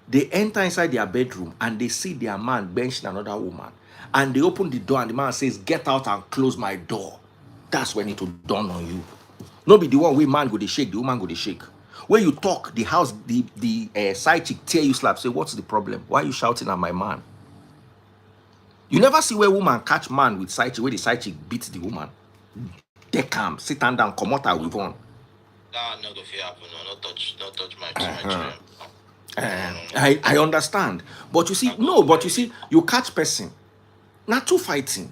They enter inside their bedroom and they see their man benching another woman. And they open the door and the man says, get out and close my door. That's when it will dawn on you. No be the one where man go to shake, the woman go to shake. When you talk, the house, the side chick tear you slap, say, what's the problem? Why are you shouting at my man? You never see where woman catch man with side chick, where the side chick beats the woman. They come, sit down, come out with one. Nah, not if it happen. No, not touch my children. I understand. But you see, you catch person. Not two fighting.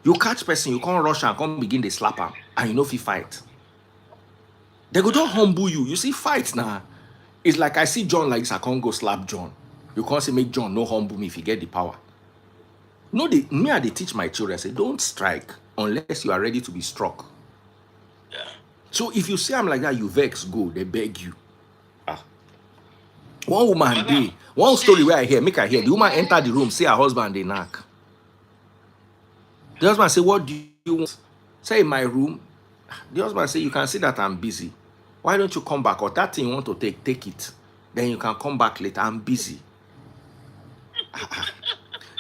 You catch person, you can't rush and come begin to slap him, and you know if he fight. They go just humble you. You see, fight now. It's like I see John like this, I can't go slap John. You can't say make John no humble me if you get the power. No, me I they teach my children, say don't strike unless you are ready to be struck. Yeah. So if you say I'm like that, you vex, go, they beg you. One woman day, one story where I hear, make I hear. The woman enter the room, see her husband, they knock. The husband say, what do you want? Say in my room. The husband say, you can see that I'm busy. Why don't you come back? Or that thing you want to take it. Then you can come back later. I'm busy.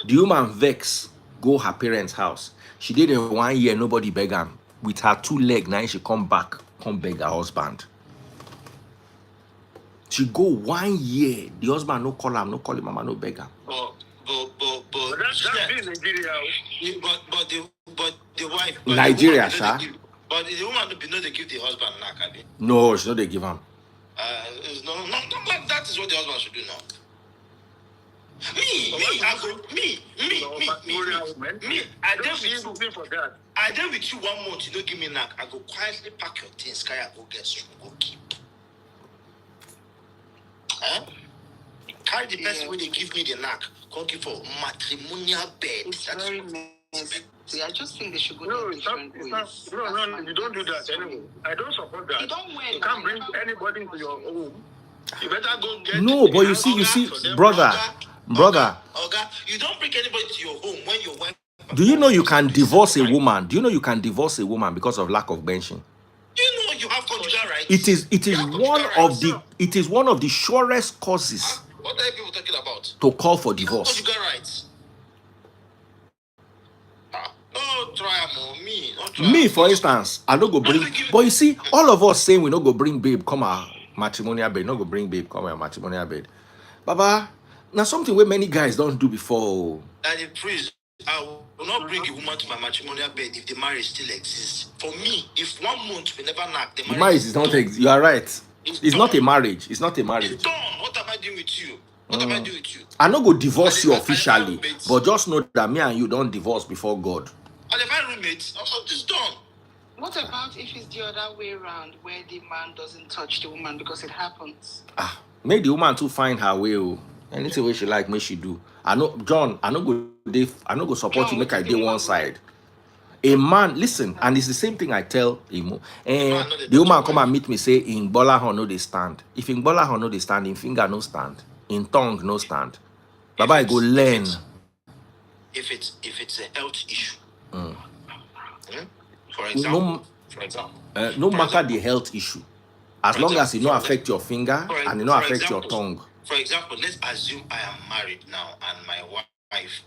The woman vex, go her parents' house. She did it 1 year, nobody beg her. With her 2 legs, now she come back, come beg her husband. She go 1 year. The husband no call him, mama, no beg her. But that's in Nigeria. But the wife. Nigeria, sha. But the woman do not give the husband knack, abi? No, she no they give him. That is what the husband should do now. I done with you 1 month, you don't give me knack. I go quietly pack your things, I go get strong, go keep. Carry the person when they give me the knack, go give for matrimonial bed. It's very messy. I just think they should go No, different ways. No, you don't do that anyway. I don't support that. You can't bring anybody into your home. You better go get. No, but you see, brother, you don't bring anybody to your home when your wife. do you know you can divorce a woman? Do you know you can divorce a woman because of lack of benching? You know you have conjugal rights. It is one of the surest causes What are people talking about? to call for You have divorce. conjugal rights. No try me. Me, for instance, I don't go bring. But you see, all of us saying we not go bring babe come our matrimonial bed. Not go bring babe come our matrimonial bed. Baba, now something where many guys don't do before. And the priest, I will not bring a woman to my matrimonial bed if the marriage still exists. For me, if 1 month we never knock, the Marriage is not. You are right. It's not a marriage. It's not a marriage. It's done. What am I doing with you? What am I doing with you? I not go divorce you officially, but just know that me and you don't divorce before God. And if I roommates, it's done. What about if it's the other way around, where the man doesn't touch the woman because it happens? Make the woman to find her way. Anything way she like, may she do. I know, John. I know go support you. Make I do one side. A man, listen, and it's the same thing I tell him. The woman come and meet me, say, in Bola no they stand. If in Bola no they stand, in finger no stand, in tongue no stand. Baba, I go learn. If it's a health issue, for example, no matter the health issue, as long as it not affect your finger and it not affect your tongue. For example, let's assume I am married now and my wife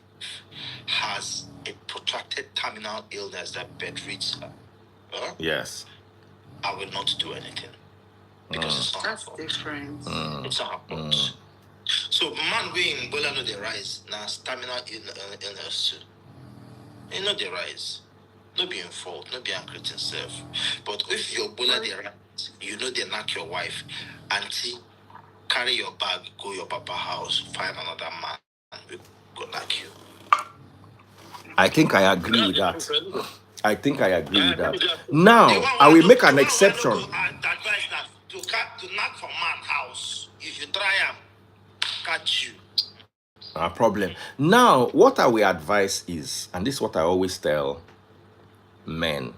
has a protracted terminal illness that bedridden her. Yes. I will not do anything because it's not That's different. It's not fault. So man we in Bola no they rise now terminal illness too. You know they rise. No be in fault, no be angry self. But if your Bola they rise, you know they knock your wife, auntie, carry your bag, go your papa house, find another man, and we go knock you. I think I agree with that. Now, I will make an exception. Advice that to knock from man's house. If you try him, catch you. No problem. Now, what I will advise is, and this is what I always tell men,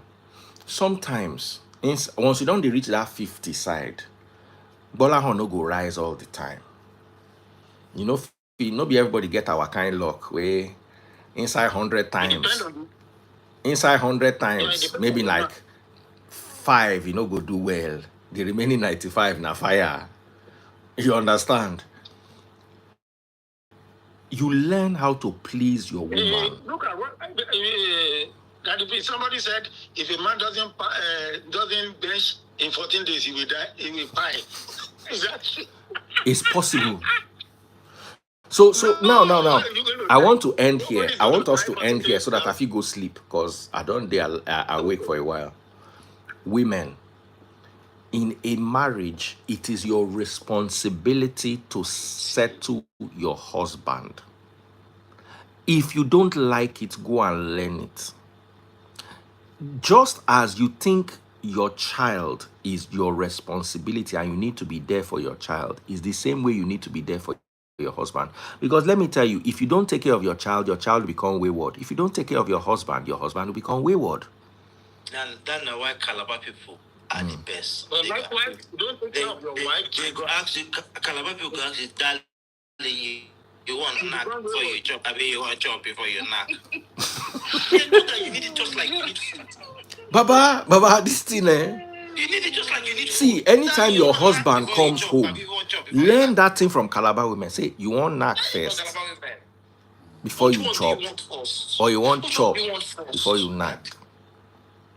sometimes, once you don't reach that 50 side, Bola no go rise all the time. You know, not be everybody get our kind luck where inside 100 times, maybe like 5, you know, go do well. The remaining 95 na fire. You understand? You learn how to please your woman. Look at what somebody said. If a man doesn't bench in 14 days, he will die. He will die. Exactly. It's possible. So now. I want to end here. I want us to end here so that I feel go sleep because I don't dare awake for a while. Women, in a marriage, it is your responsibility to settle your husband. If you don't like it, go and learn it. just as you think your child is your responsibility and you need to be there for your child, is the same way you need to be there for your husband. Because let me tell you, if you don't take care of your child will become wayward. If you don't take care of your husband will become wayward. And that's why Calabar people are the best. But likewise, you don't take care of your wife. They go ask you, Calabar people go ask you, darling, you want knock before you chop. I mean, you want chop before you knock. They know that you need it just like you need food. Baba, this thing, You need it just like you need food. See, anytime your husband comes home, learn that thing from Calabar women. Say, you want knock first before you chop, or you want chop before you knock.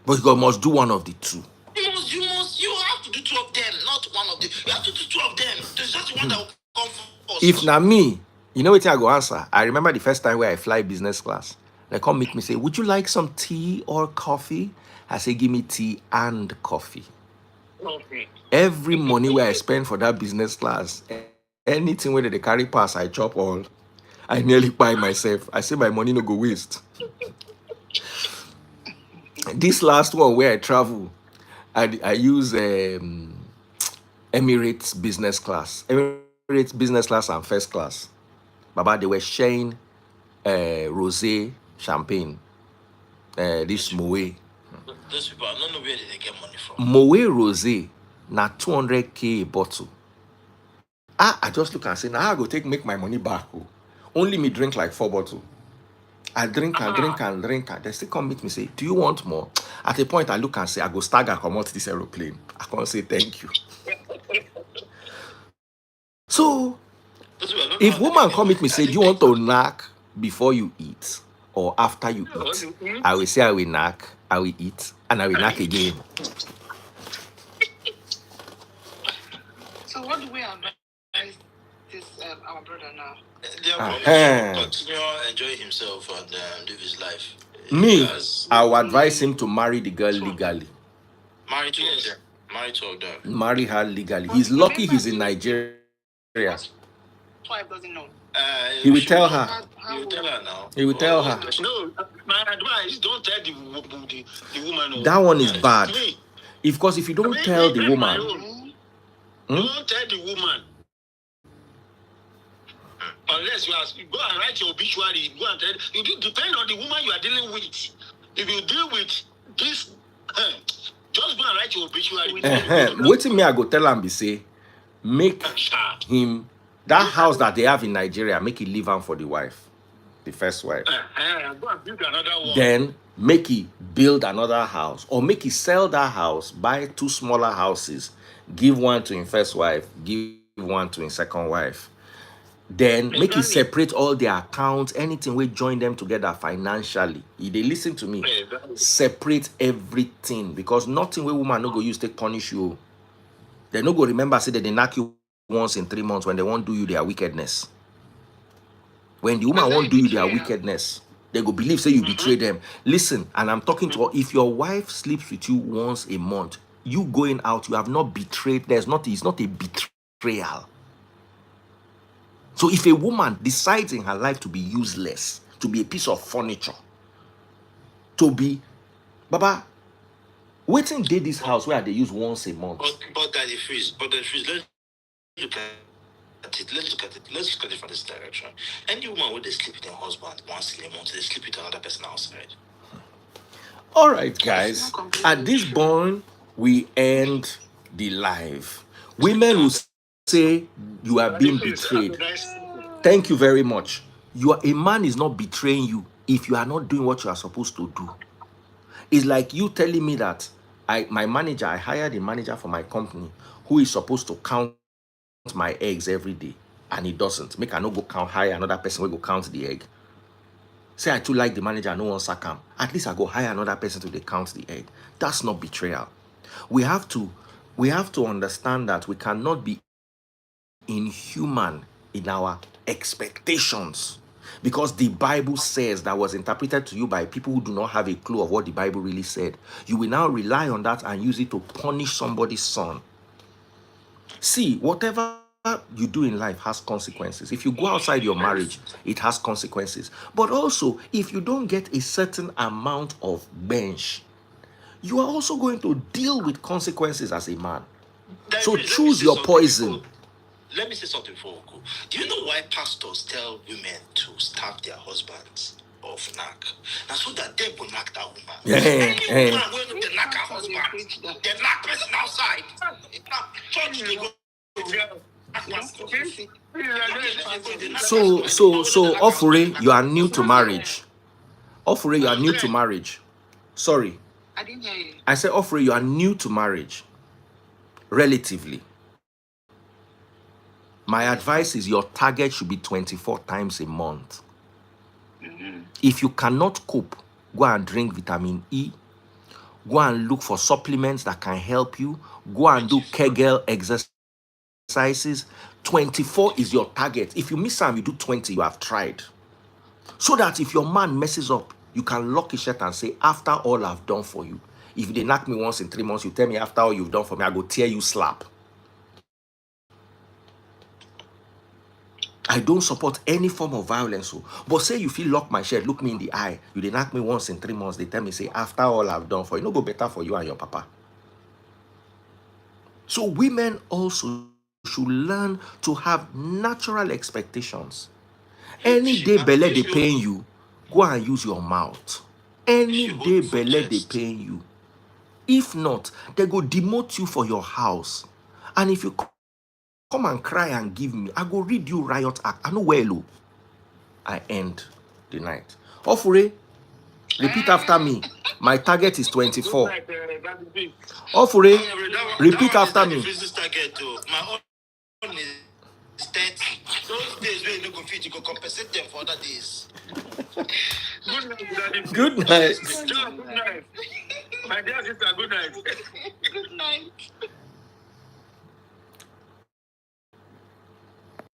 But you must do one of the two. You have to do two of them, not one of them. You have to do two of them. There's just one that will come first. If not me, you know what I go answer? I remember the first time where I fly business class. They come meet me, say, would you like some tea or coffee? I say, give me tea and coffee. Okay. Every money where I spend for that business class, anything where they carry pass, I chop all. I nearly buy myself. I say my money no go waste. This last one where I travel, I use Emirates business class. Emirates business class and first class. Baba, they were sharing rosé champagne. This Moe. Those people, I don't know where they get money from. Moe rosé, na 200k a bottle. I just look and say, now I go make my money back. Oh. Only me drink like 4 bottles. I drink and drink and drink and they still come meet me say, do you want more? At a point I look and say, I go stagger come out this aeroplane. I can't say thank you. So if woman come meet me say, do you want to knock before you eat or after you eat? I will say I will knock, I will eat, and I will knock again. So what do we advise this our brother now? Continue enjoy himself and live his life. Me, I will advise him to marry the girl legally. Marry to her. Marry her legally. He's lucky he's in Nigeria. Wife doesn't know. He will tell her. He will tell her now. He will tell her. No, my advice, don't tell the woman. That one is bad. Because if you don't tell the woman, don't tell the woman. Unless you go and write your obituary, go and tell. It depends on the woman you are dealing with. If you deal with this, just go and write your obituary. Waiting me, I go tell him, be say, make him that house that they have in Nigeria, make it live on for the wife, the first wife. Go and build another one. Then make it build another house, or make it sell that house, buy 2 smaller houses, give one to his first wife, give one to his second wife. Then make it separate all their accounts, anything we join them together financially. If they listen to me, separate everything, because nothing where woman no go use to punish you. They no go remember say that they knock you once in 3 months when they won't do you their wickedness. When the woman won't do you their wickedness, they go believe say you betray them. Listen, and I'm talking to her, if your wife sleeps with you once a month, you going out, you have not betrayed. It's not a betrayal. So if a woman decides in her life to be useless, to be a piece of furniture, to be, Baba, waiting did this house where they use once a month. But that is freeze. Let's look at it. Let's look at it from this direction. Any woman where they sleep with their husband once in a month, they sleep with another person outside. All right, guys. At this point, we end the live. Women will say you are being betrayed. Thank you very much. A man is not betraying you if you are not doing what you are supposed to do. It's like you telling me that I hired a manager for my company who is supposed to count my eggs every day, and he doesn't. Make I no go hire another person will go count the egg. Say I too like the manager, no one sack him. At least I go hire another person to count the egg. That's not betrayal. We have to understand that we cannot be inhuman in our expectations, because the Bible says that was interpreted to you by people who do not have a clue of what the Bible really said. You will now rely on that and use it to punish somebody's son. See, whatever you do in life has consequences. If you go outside your marriage, it has consequences. But also, if you don't get a certain amount of bench, you are also going to deal with consequences as a man. So Let me choose say your something poison. before- Let me say something before we go. Do you know why pastors tell women to stab their husbands or knack? Now so that they will knock that woman. Yeah, Any yeah. woman will they knock her husband. They knock person outside. Now, church they go. So Ofure, you are new to marriage. Ofure, you are new to marriage. Sorry, I didn't hear you. I said Ofure, you are new to marriage. Relatively. My advice is your target should be 24 times a month. If you cannot cope, go and drink vitamin E. Go and look for supplements that can help you. Go and do Kegel exercises. 24 is your target. If you miss some, you do 20, you have tried. So that if your man messes up, you can lock his shirt and say, after all I've done for you. If they knock me once in 3 months, you tell me after all you've done for me, I go tear you slap. I don't support any form of violence. But say you feel lock my shirt, look me in the eye, you they knock me once in 3 months, they tell me, say, after all I've done for you, no go better for you and your papa. So women also should learn to have natural expectations. Any day Belle they paying you, go and use your mouth. Any day Belle they paying you. If not, they go demote you for your house. And if you come and cry and give me, I go read you riot act. I know where low. I end the night. Ofure, repeat after me. My target is 24. Ofure, repeat after me. My own is 30. Those days where you no go fit, you go compensate them for other days. Good night, Daddy. Good night. Good night. My dear sister, good night. Good night.